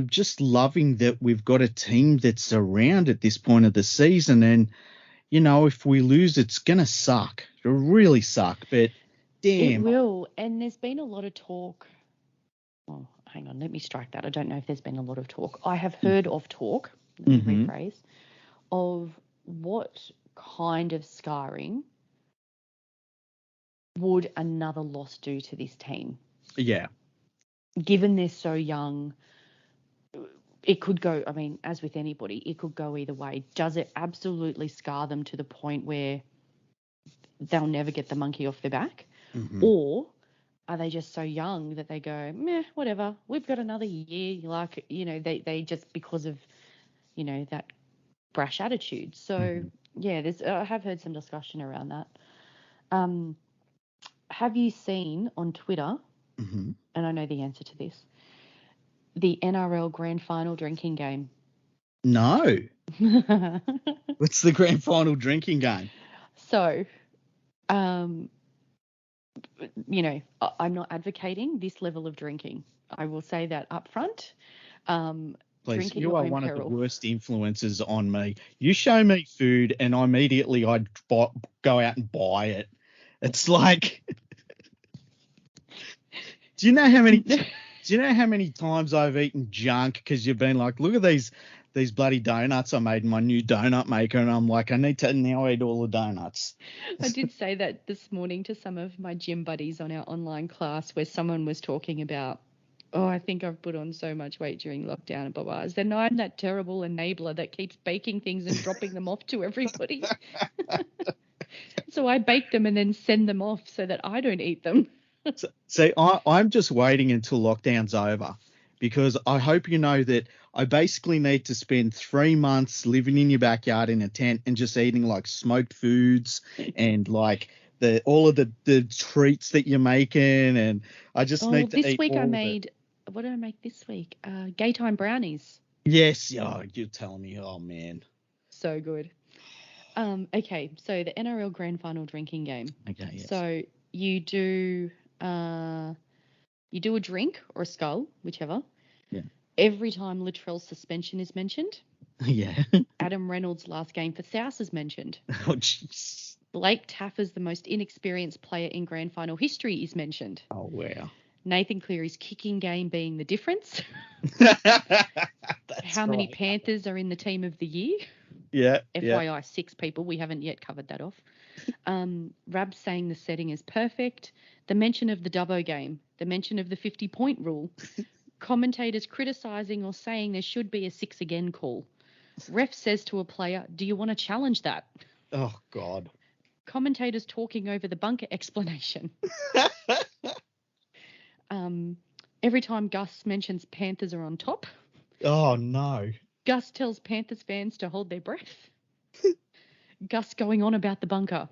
just loving that we've got a team that's around at this point of the season. And, if we lose, it's going to suck. It'll really suck, but damn. It will. And there's been a lot of talk. Oh, hang on, let me strike that. I don't know if there's been a lot of talk. I have heard of talk, let me rephrase, of what kind of scarring would another loss do to this team? Yeah. Given they're so young, it could go, I mean, as with anybody, it could go either way. Does it absolutely scar them to the point where they'll never get the monkey off their back? Or are they just so young that they go, meh, whatever, we've got another year, like, they just, because of, that brash attitude. So, yeah, I have heard some discussion around that. Have you seen on Twitter, and I know the answer to this, the NRL grand final drinking game? No. What's the grand final drinking game? So, I'm not advocating this level of drinking. I will say that up front. Please, you are one of the worst influences on me. You show me food and immediately I'd go out and buy it. It's like, do you know how many times I've eaten junk because you've been like, look at these bloody donuts I made in my new donut maker, and I'm like, I need to now eat all the donuts. I did say that this morning to some of my gym buddies on our online class, where someone was talking about, I think I've put on so much weight during lockdown and blah, blah. I said, no, I'm that terrible enabler that keeps baking things and dropping them off to everybody. So I bake them and then send them off so that I don't eat them. See, I'm just waiting until lockdown's over, because I hope you know that I basically need to spend 3 months living in your backyard in a tent and just eating like smoked foods and like all of the treats that you're making, and I just need to eat. This week I made, what did I make this week? Gay time brownies. Yes, you're telling me. Oh man, so good. Okay, so the NRL grand final drinking game. Okay, yes. So you do a drink or a skull, whichever. Yeah. Every time Latrell's suspension is mentioned. Yeah. Adam Reynolds' last game for South is mentioned. Oh, jeez. Blake Taffer's the most inexperienced player in grand final history is mentioned. Oh, wow. Nathan Cleary's kicking game being the difference. How many Panthers are in the team of the year? Yeah. FYI, 6 people. We haven't yet covered that off. Rab saying the setting is perfect. The mention of the Dubbo game. The mention of the 50-point rule. Commentators criticising or saying there should be a 6 again call. Ref says to a player, do you want to challenge that? Oh, God. Commentators talking over the bunker explanation. Every time Gus mentions Panthers are on top. Oh, no. Gus tells Panthers fans to hold their breath. Gus going on about the bunker.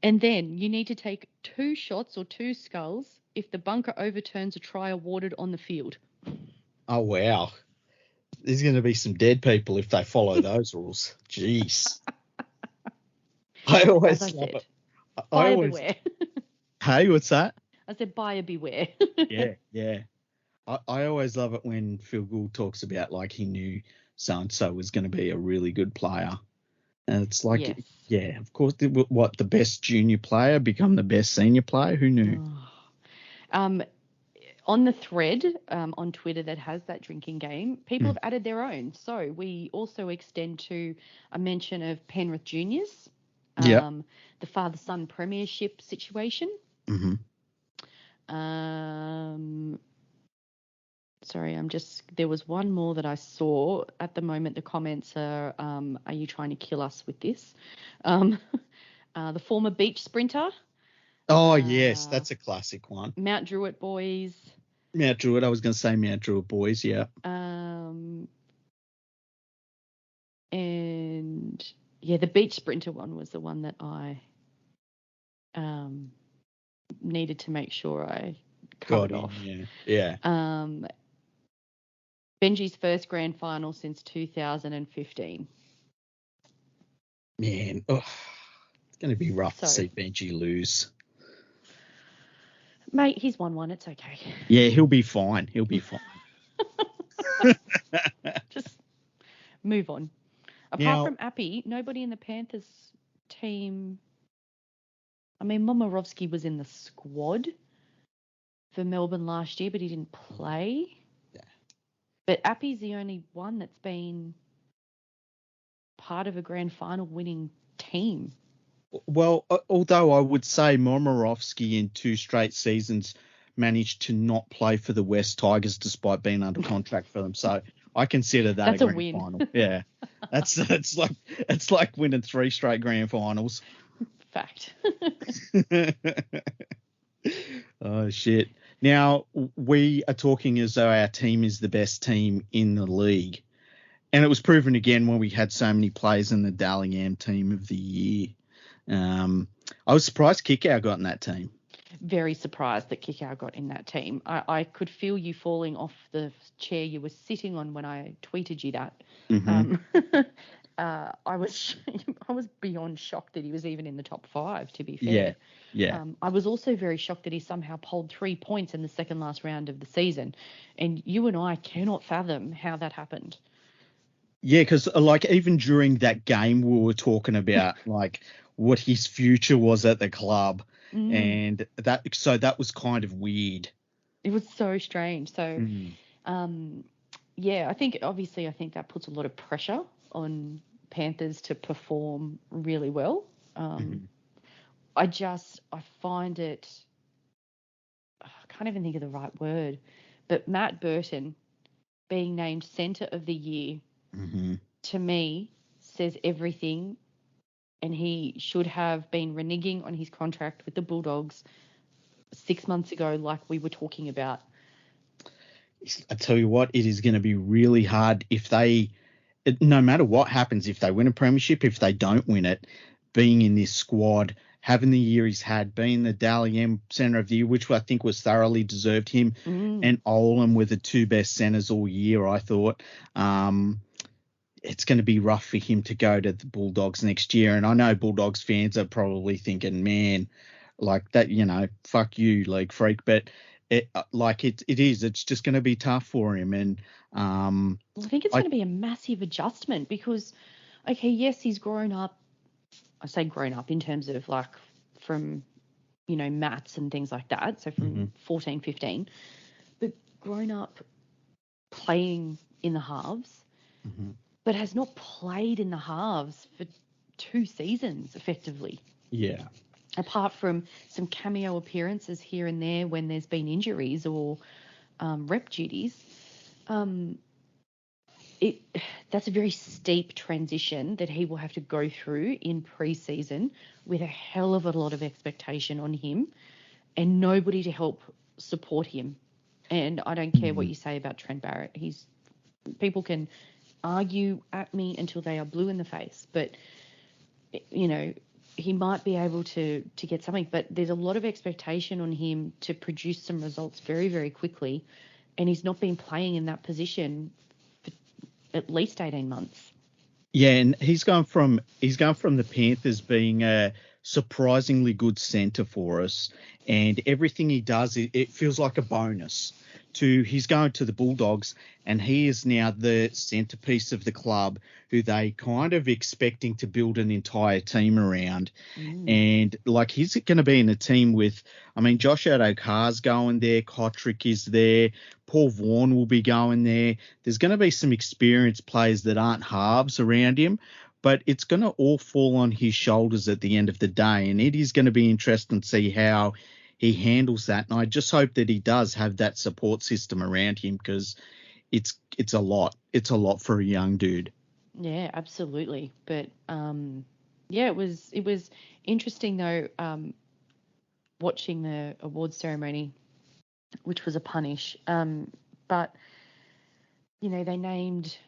And then you need to take 2 shots or 2 skulls if the bunker overturns a try awarded on the field. Oh, wow. There's going to be some dead people if they follow those rules. Jeez. I always love it. Buyer beware. Hey, what's that? I said buyer beware. Yeah. I always love it when Phil Gould talks about like he knew so-and-so was going to be a really good player. And it's like, yes. Yeah, of course, the best junior player become the best senior player? Who knew? On the thread on Twitter that has that drinking game, people have added their own. So we also extend to a mention of Penrith Juniors, the father-son premiership situation. Mm-hmm. Sorry, there was one more that I saw. At the moment, the comments are you trying to kill us with this? The former beach sprinter. Oh, yes, that's a classic one. Mount Druitt boys. Mount Druitt, I was going to say Mount Druitt boys, yeah. And yeah, the beach sprinter one was the one that I needed to make sure I covered off. Yeah. Benji's first grand final since 2015. Man, it's going to be rough to see Benji lose. Mate, he's won one. It's okay. Yeah, he'll be fine. Just move on. Apart from Appy, nobody in the Panthers team. I mean, Momorovsky was in the squad for Melbourne last year, but he didn't play. Yeah. But Appy's the only one that's been part of a grand final winning team. Well, although I would say Momorovsky in 2 straight seasons managed to not play for the West Tigers despite being under contract for them. So I consider that that's a grand win. final. Yeah. It's like winning 3 straight grand finals. Fact. Oh, shit. Now, we are talking as though our team is the best team in the league. And it was proven again when we had so many players in the Dally-Am team of the year. I was surprised Kickow got in that team. Very surprised that Kickow got in that team. I could feel you falling off the chair you were sitting on when I tweeted you that. Mm-hmm. I was beyond shocked that he was even in the top 5, to be fair. Yeah. I was also very shocked that he somehow polled 3 points in the second last round of the season. And you and I cannot fathom how that happened. Yeah, because like even during that game, we were talking about like what his future was at the club, and that was kind of weird. It was so strange. So, I think that puts a lot of pressure on Panthers to perform really well. I find it. I can't even think of the right word, but Matt Burton being named Centre of the Year. To me, says everything, and he should have been reneging on his contract with the Bulldogs 6 months ago, like we were talking about. I tell you what, it is going to be really hard no matter what happens, if they win a premiership, if they don't win it, being in this squad, having the year he's had, being the Dally-M Centre of the Year, which I think was thoroughly deserved, him and Olam were the 2 best centres all year, I thought. It's going to be rough for him to go to the Bulldogs next year. And I know Bulldogs fans are probably thinking, man, like that, fuck you, league freak. But it is. It's just going to be tough for him. And I think it's going to be a massive adjustment because, okay, yes, he's grown up. I say grown up in terms of like from, maths and things like that. So from 14, 15, but grown up playing in the halves. But has not played in the halves for 2 seasons effectively. Yeah. Apart from some cameo appearances here and there when there's been injuries or rep duties, that's a very steep transition that he will have to go through in pre-season with a hell of a lot of expectation on him and nobody to help support him. And I don't care what you say about Trent Barrett. People can argue at me until they are blue in the face, but he might be able to get something, but there's a lot of expectation on him to produce some results very, very quickly, and he's not been playing in that position for at least 18 months. Yeah, and he's gone from the Panthers being a surprisingly good centre for us, and everything he does, it feels like a bonus. He's going to the Bulldogs, and he is now the centrepiece of the club, who they kind of expecting to build an entire team around. And like, he's going to be in a team with, Josh Addo-Carr's going there, Kotrick is there, Paul Vaughan will be going there. There's going to be some experienced players that aren't halves around him, but it's going to all fall on his shoulders at the end of the day. And it is going to be interesting to see how he handles that. And I just hope that he does have that support system around him, because it's a lot. It's a lot for a young dude. Yeah, absolutely. But it was interesting though, watching the awards ceremony, which was a punish. But they named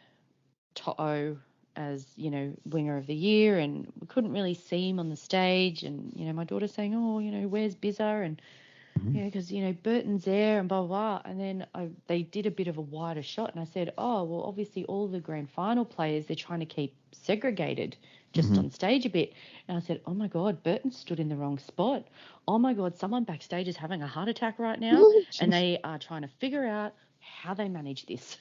To'o as winger of the year, and we couldn't really see him on the stage. And my daughter's saying, "Oh, where's Bizza?" And because Burton's there and blah blah blah. And then they did a bit of a wider shot, and I said, "Oh, well, obviously all the grand final players, they're trying to keep segregated just on stage a bit." And I said, "Oh my God, Burton stood in the wrong spot. Oh my God, someone backstage is having a heart attack right now, and they are trying to figure out how they manage this."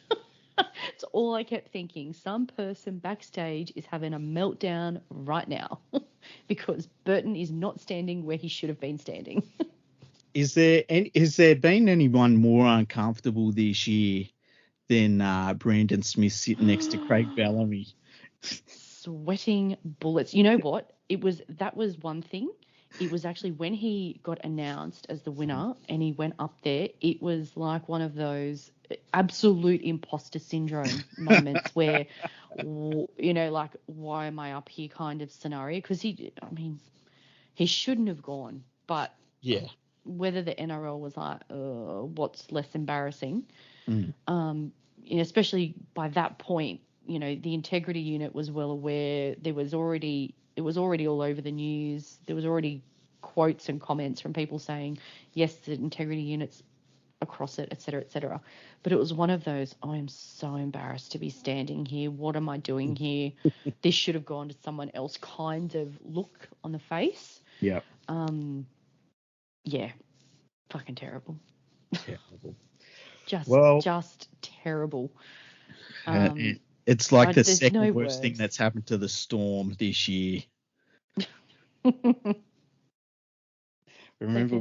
It's all I kept thinking. Some person backstage is having a meltdown right now because Burton is not standing where he should have been standing. Has there been anyone more uncomfortable this year than Brandon Smith sitting next to Craig Bellamy? Sweating bullets. You know what? That was one thing. It was actually when he got announced as the winner and he went up there, it was like one of those absolute imposter syndrome moments where, like, why am I up here kind of scenario? Because he shouldn't have gone, but yeah, whether the NRL was like, what's less embarrassing, especially by that point, the integrity unit was well aware. It was already all over the news. There was already quotes and comments from people saying, yes, the integrity unit's across it, et cetera, but it was one of those, I am so embarrassed to be standing here. What am I doing here? This should have gone to someone else kind of look on the face. Yeah. Yeah. Fucking terrible. Terrible. Just terrible. It's like the second worst thing that's happened to the Storm this year. Remember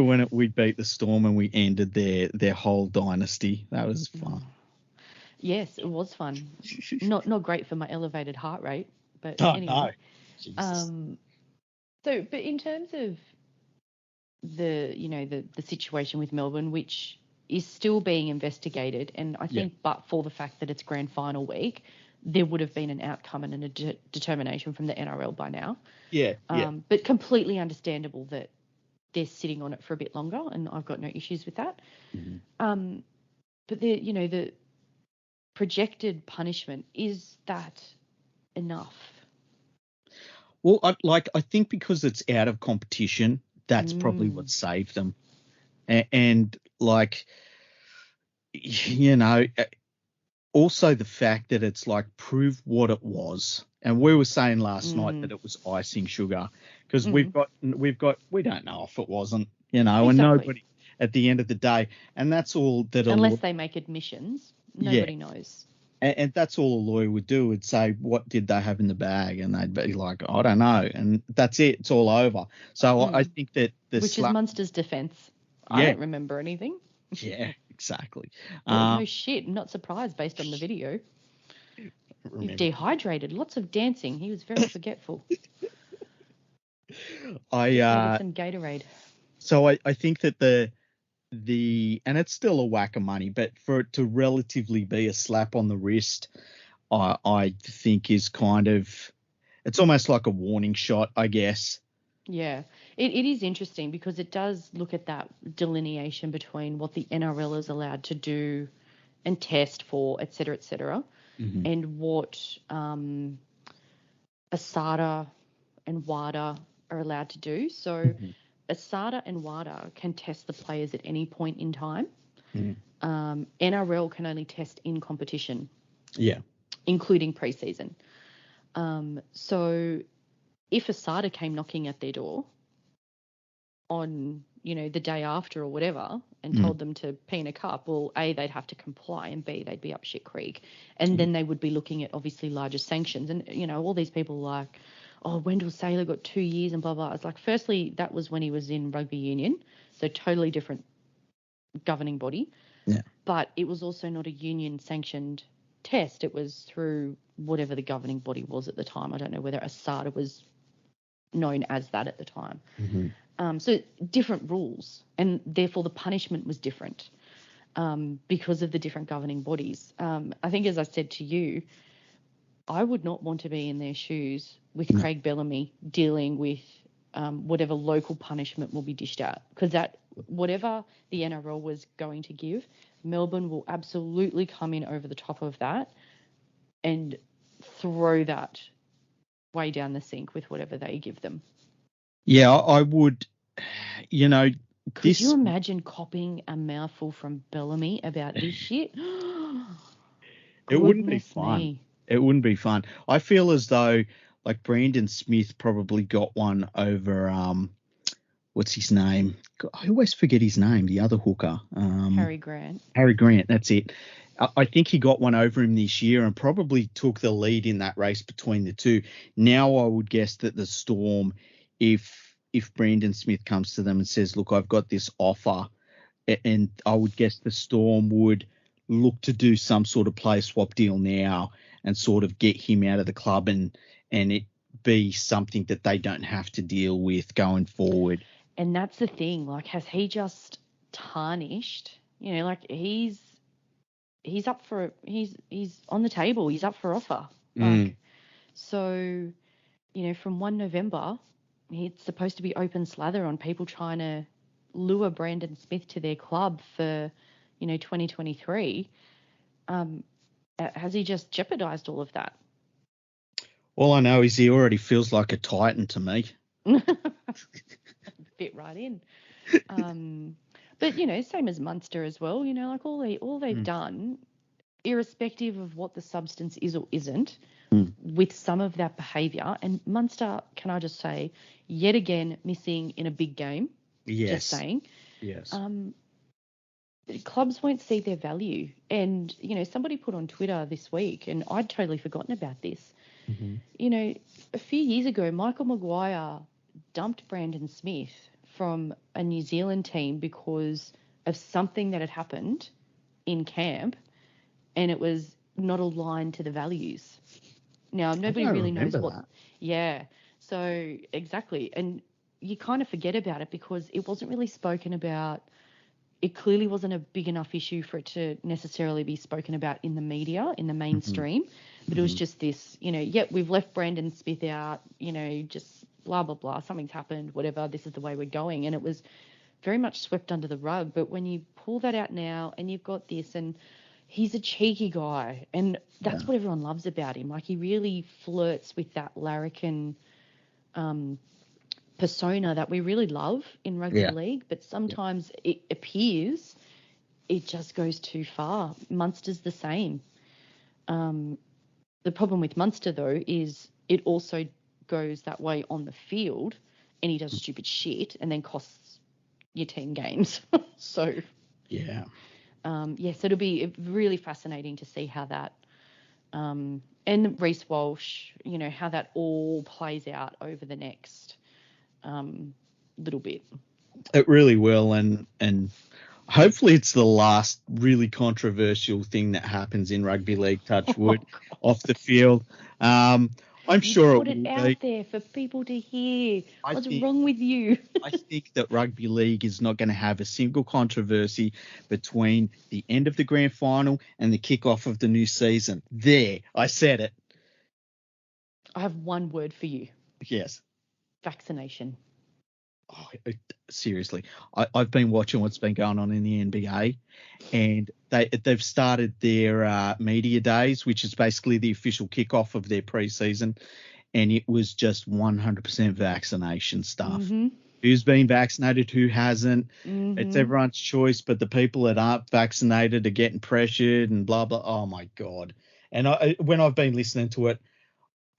when we beat the Storm and we ended their whole dynasty? That was fun. Yes, it was fun. Not great for my elevated heart rate, but anyway. No. But in terms of the situation with Melbourne, which is still being investigated, and I think, but for the fact that it's grand final week, there would have been an outcome and a determination from the NRL by now. Yeah. But completely understandable that they're sitting on it for a bit longer, and I've got no issues with that. Mm-hmm. But the projected punishment, is that enough? Well, I think because it's out of competition, that's probably what saved them. And also the fact that it's like, prove what it was. And we were saying last night that it was icing sugar, because we don't know if it wasn't, exactly. And nobody at the end of the day, and that's all that unless they make admissions, nobody knows. And that's all a lawyer would do, would say, what did they have in the bag? And they'd be like, I don't know. And that's it. It's all over. So I think that which is Munster's defence. I don't remember anything. Yeah, exactly. No shit. I'm not surprised based on the video. He's remember. dehydrated. Lots of dancing. He was very forgetful. I Needed some Gatorade. So I think that and it's still a whack of money, but for it to relatively be a slap on the wrist, I think is kind of, it's almost like a warning shot, I guess. Yeah, it is interesting because it does look at that delineation between what the NRL is allowed to do and test for, et cetera, Mm-hmm. and what ASADA and WADA are allowed to do. So Mm-hmm. ASADA and WADA can test the players at any point in time. Mm-hmm. NRL can only test in competition. Yeah. Including preseason. So if ASADA came knocking at their door on, the day after or whatever and told them to pee in a cup, well, A, they'd have to comply, and B, they'd be up shit creek. And then they would be looking at obviously larger sanctions. And, all these people like, oh, Wendell Saylor got 2 years and blah, blah. It's like, firstly, that was when he was in rugby union. So totally different governing body. Yeah. But it was also not a union sanctioned test. It was through whatever the governing body was at the time. I don't know whether ASADA was known as that at the time. Mm-hmm. So different rules, and therefore the punishment was different because of the different governing bodies. I think, as I said to you, I would not want to be in their shoes with Craig Bellamy dealing with whatever local punishment will be dished out, because that whatever the NRL was going to give, Melbourne will absolutely come in over the top of that and throw that way down the sink with whatever they give them. Yeah, I would, Could you imagine copping a mouthful from Bellamy about this shit? It wouldn't be Goodness fun. me. It wouldn't be fun. I feel as though like Brandon Smith probably got one over what's his name? I always forget his name, the other hooker. Harry Grant. Harry Grant, that's it. I think he got one over him this year and probably took the lead in that race between the two. Now I would guess that the Storm, if Brandon Smith comes to them and says, look, I've got this offer, and I would guess the Storm would look to do some sort of play swap deal now and sort of get him out of the club and it be something that they don't have to deal with going forward. And that's the thing. Like, has he just tarnished? Like he's up for he's on the table. He's up for offer. Like, so, from 1 November, it's supposed to be open slather on people trying to lure Brandon Smith to their club for, 2023. Has he just jeopardized all of that? All I know is he already feels like a Titan to me. Fit right in. But, same as Munster as well, like all they've done, irrespective of what the substance is or isn't, with some of that behaviour. And Munster, can I just say, yet again, missing in a big game. Yes. Just saying. Yes. Clubs won't see their value. And, somebody put on Twitter this week, and I'd totally forgotten about this. Mm-hmm. A few years ago, Michael Maguire dumped Brandon Smith from a New Zealand team because of something that had happened in camp, and it was not aligned to the values. Now, nobody really knows what. That. Yeah. So exactly. And you kind of forget about it because it wasn't really spoken about. It clearly wasn't a big enough issue for it to necessarily be spoken about in the media, in the mainstream. But it was just this, we've left Brandon Smith out, just blah, blah, blah. Something's happened, whatever. This is the way we're going. And it was very much swept under the rug. But when you pull that out now and you've got this, and he's a cheeky guy, and that's what everyone loves about him. Like, he really flirts with that larrikin persona that we really love in rugby league, but sometimes it appears it just goes too far. Munster's the same. The problem with Munster, though, is it also goes that way on the field, and he does stupid shit and then costs your team games. So yeah. So it'll be really fascinating to see how that and Reece Walsh, how that all plays out over the next little bit. It really will, and hopefully it's the last really controversial thing that happens in rugby league, touch wood, Oh, off the God. field. I'm You've sure it put it will be. out there for people to hear. I What's think wrong with you? I think that rugby league is not going to have a single controversy between the end of the grand final and the kickoff of the new season. There, I said it. I have one word for you. Yes. Vaccination. Oh, seriously, I've been watching what's been going on in the NBA, and they've started their media days, which is basically the official kickoff of their preseason, and it was just 100% vaccination stuff. Mm-hmm. Who's been vaccinated, who hasn't? It's Mm-hmm. everyone's choice, but the people that aren't vaccinated are getting pressured and blah blah. Oh my god! And when I've been listening to it,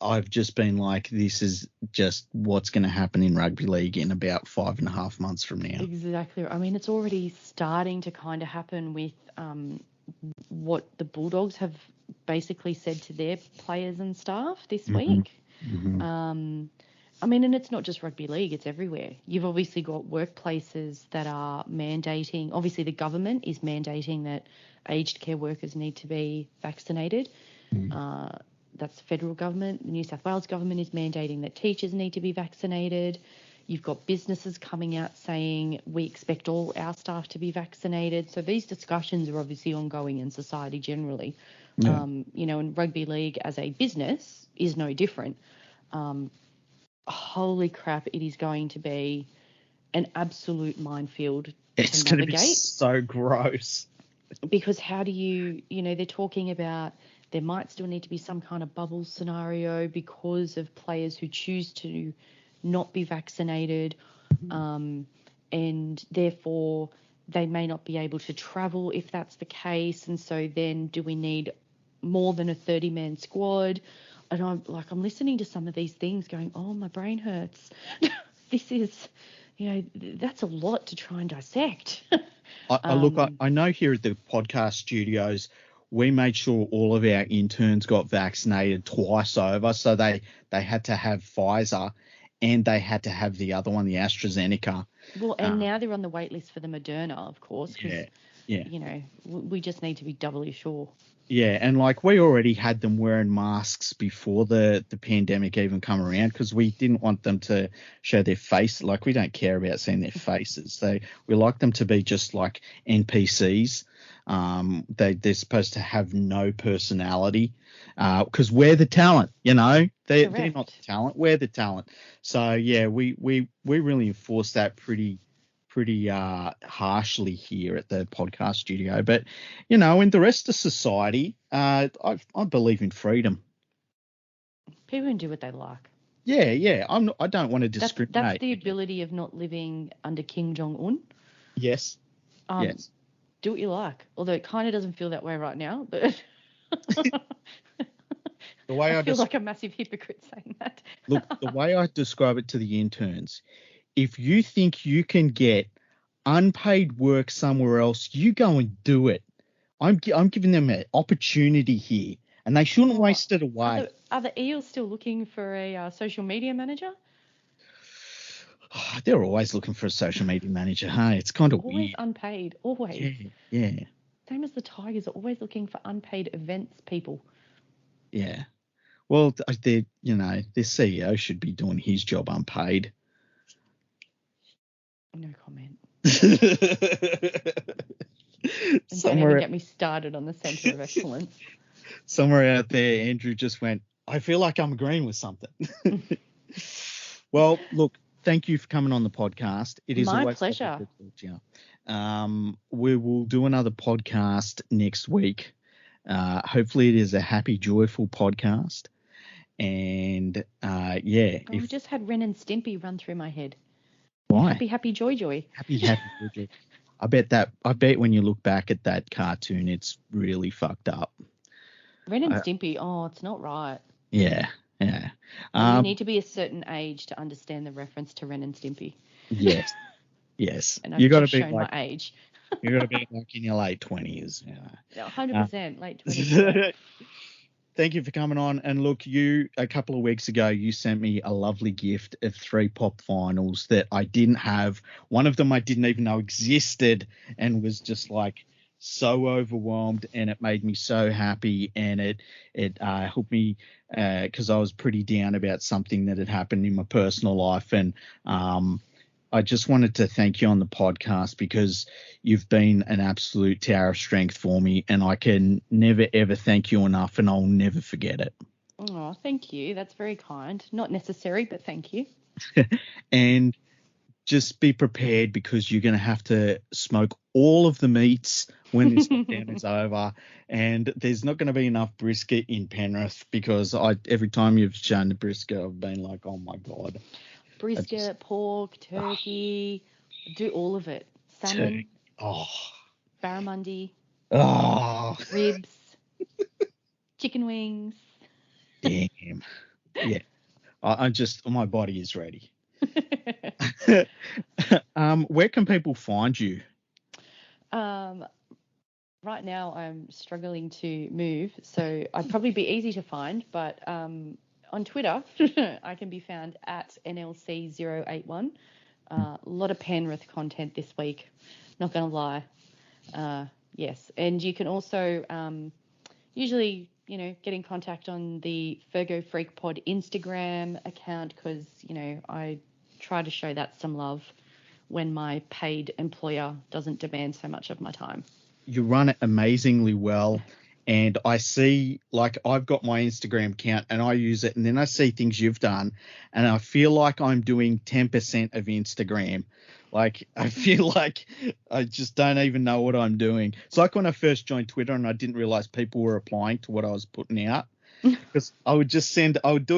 I've just been like, this is just what's going to happen in rugby league in about 5.5 months from now. Exactly. I mean, it's already starting to kind of happen with what the Bulldogs have basically said to their players and staff this week. I mean, and it's not just rugby league, it's everywhere. You've obviously got workplaces that are mandating, obviously the government is mandating that aged care workers need to be vaccinated. That's the federal government. The New South Wales government is mandating that teachers need to be vaccinated. You've got businesses coming out saying we expect all our staff to be vaccinated. So these discussions are obviously ongoing in society generally. Yeah. And rugby league as a business is no different. Holy crap, it is going to be an absolute minefield It's to going to be navigate. so gross. Because how do they're talking about there might still need to be some kind of bubble scenario because of players who choose to not be vaccinated, and therefore they may not be able to travel if that's the case. And so then do we need more than a 30-man squad? And I'm listening to some of these things going, oh, my brain hurts. This is, that's a lot to try and dissect. I know here at the podcast studios, we made sure all of our interns got vaccinated twice over. So they had to have Pfizer and they had to have the other one, the AstraZeneca. Well, and now they're on the wait list for the Moderna, of course, because, we just need to be doubly sure. Yeah, and like we already had them wearing masks before the pandemic even come around because we didn't want them to show their face. Like we don't care about seeing their faces. We like them to be just like NPCs. They're supposed to have no personality because we're the talent. They're not the talent. We're the talent. So yeah, we really enforce that pretty harshly here at the podcast studio, but in the rest of society, I believe in freedom. People can do what they like. Yeah. I don't want to discriminate. That's the ability of not living under Kim Jong-un. Yes. Yes. Do what you like. Although it kind of doesn't feel that way right now, but the way I feel like a massive hypocrite saying that. Look, the way I describe it to the interns, if you think you can get unpaid work somewhere else, you go and do it. I'm giving them an opportunity here, and they shouldn't waste it away. Are the Eels still looking for a social media manager? Oh, they're always looking for a social media manager. Hey, it's kind of always weird. Unpaid, always. Yeah. Same as the Tigers are always looking for unpaid events people. Yeah. Well, their CEO should be doing his job unpaid. No comment. And don't even get me started on the Centre of Excellence. Somewhere out there, Andrew just went, I feel like I'm agreeing with something. Well, look, thank you for coming on the podcast. It is my pleasure. To talk to you. We will do another podcast next week. Hopefully it is a happy, joyful podcast. And I just had Ren and Stimpy run through my head. Why? Happy, joy. Happy, joy. I bet when you look back at that cartoon, it's really fucked up. Ren and Stimpy, it's not right. Yeah. You need to be a certain age to understand the reference to Ren and Stimpy. Yes. And I've just shown my age. You got to be like in your late 20s. 100% late 20s. thank you for coming on. And look, you, a couple of weeks ago, you sent me a lovely gift of 3 pop finals that I didn't have. One of them I didn't even know existed and was just like so overwhelmed, and it made me so happy, and it helped me because I was pretty down about something that had happened in my personal life. And I just wanted to thank you on the podcast because you've been an absolute tower of strength for me, and I can never, ever thank you enough, and I'll never forget it. Oh, thank you. That's very kind. Not necessary, but thank you. And just be prepared because you're going to have to smoke all of the meats when this lockdown is over, and there's not going to be enough brisket in Penrith because every time you've shown the brisket, I've been like, oh my God. Brisket, pork, turkey, do all of it. Salmon, barramundi, ribs, chicken wings. Damn. Yeah. My body is ready. Where can people find you? Right now I'm struggling to move, so I'd probably be easy to find, but on Twitter, I can be found at NLC081. A lot of Penrith content this week, not going to lie. Yes, and you can also usually, get in contact on the Fergo Freak Pod Instagram account because, I try to show that some love when my paid employer doesn't demand so much of my time. You run it amazingly well. And I see, like, I've got my Instagram account and I use it, and then I see things you've done, and I feel like I'm doing 10% of Instagram. Like, I feel like I just don't even know what I'm doing. It's like when I first joined Twitter and I didn't realize people were replying to what I was putting out. Because I would do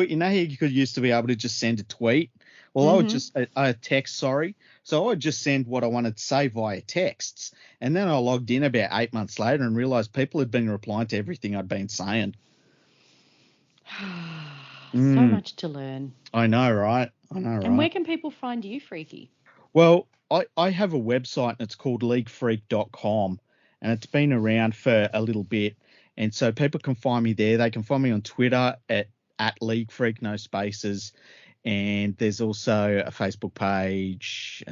it. You know how you could used to be able to just send a tweet? Well, I would just a text, sorry. So I would just send what I wanted to say via texts. And then I logged in about 8 months later and realized people had been replying to everything I'd been saying. So much to learn. I know, right? I know, right? And where can people find you, Freaky? Well, I have a website and it's called leaguefreak.com, and it's been around for a little bit. And so people can find me there. They can find me on Twitter at leaguefreak, no spaces. And there's also a Facebook page.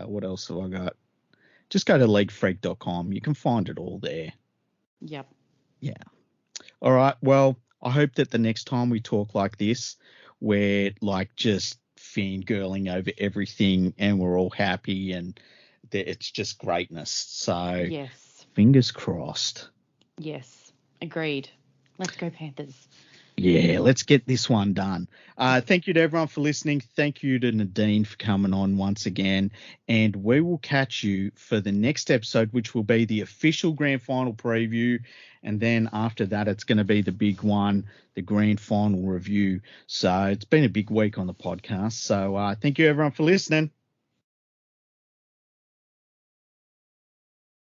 What else have I got? Just go to leaguefreak.com. You can find it all there. Yep. Yeah. All right. Well, I hope that the next time we talk like this, we're like just fangirling over everything and we're all happy and that it's just greatness. So yes, fingers crossed. Yes, agreed. Let's go Panthers. Yeah, let's get this one done. Thank you to everyone for listening. Thank you to Nadine for coming on once again. And we will catch you for the next episode, which will be the official grand final preview. And then after that, it's going to be the big one, the grand final review. So it's been a big week on the podcast. So thank you, everyone, for listening.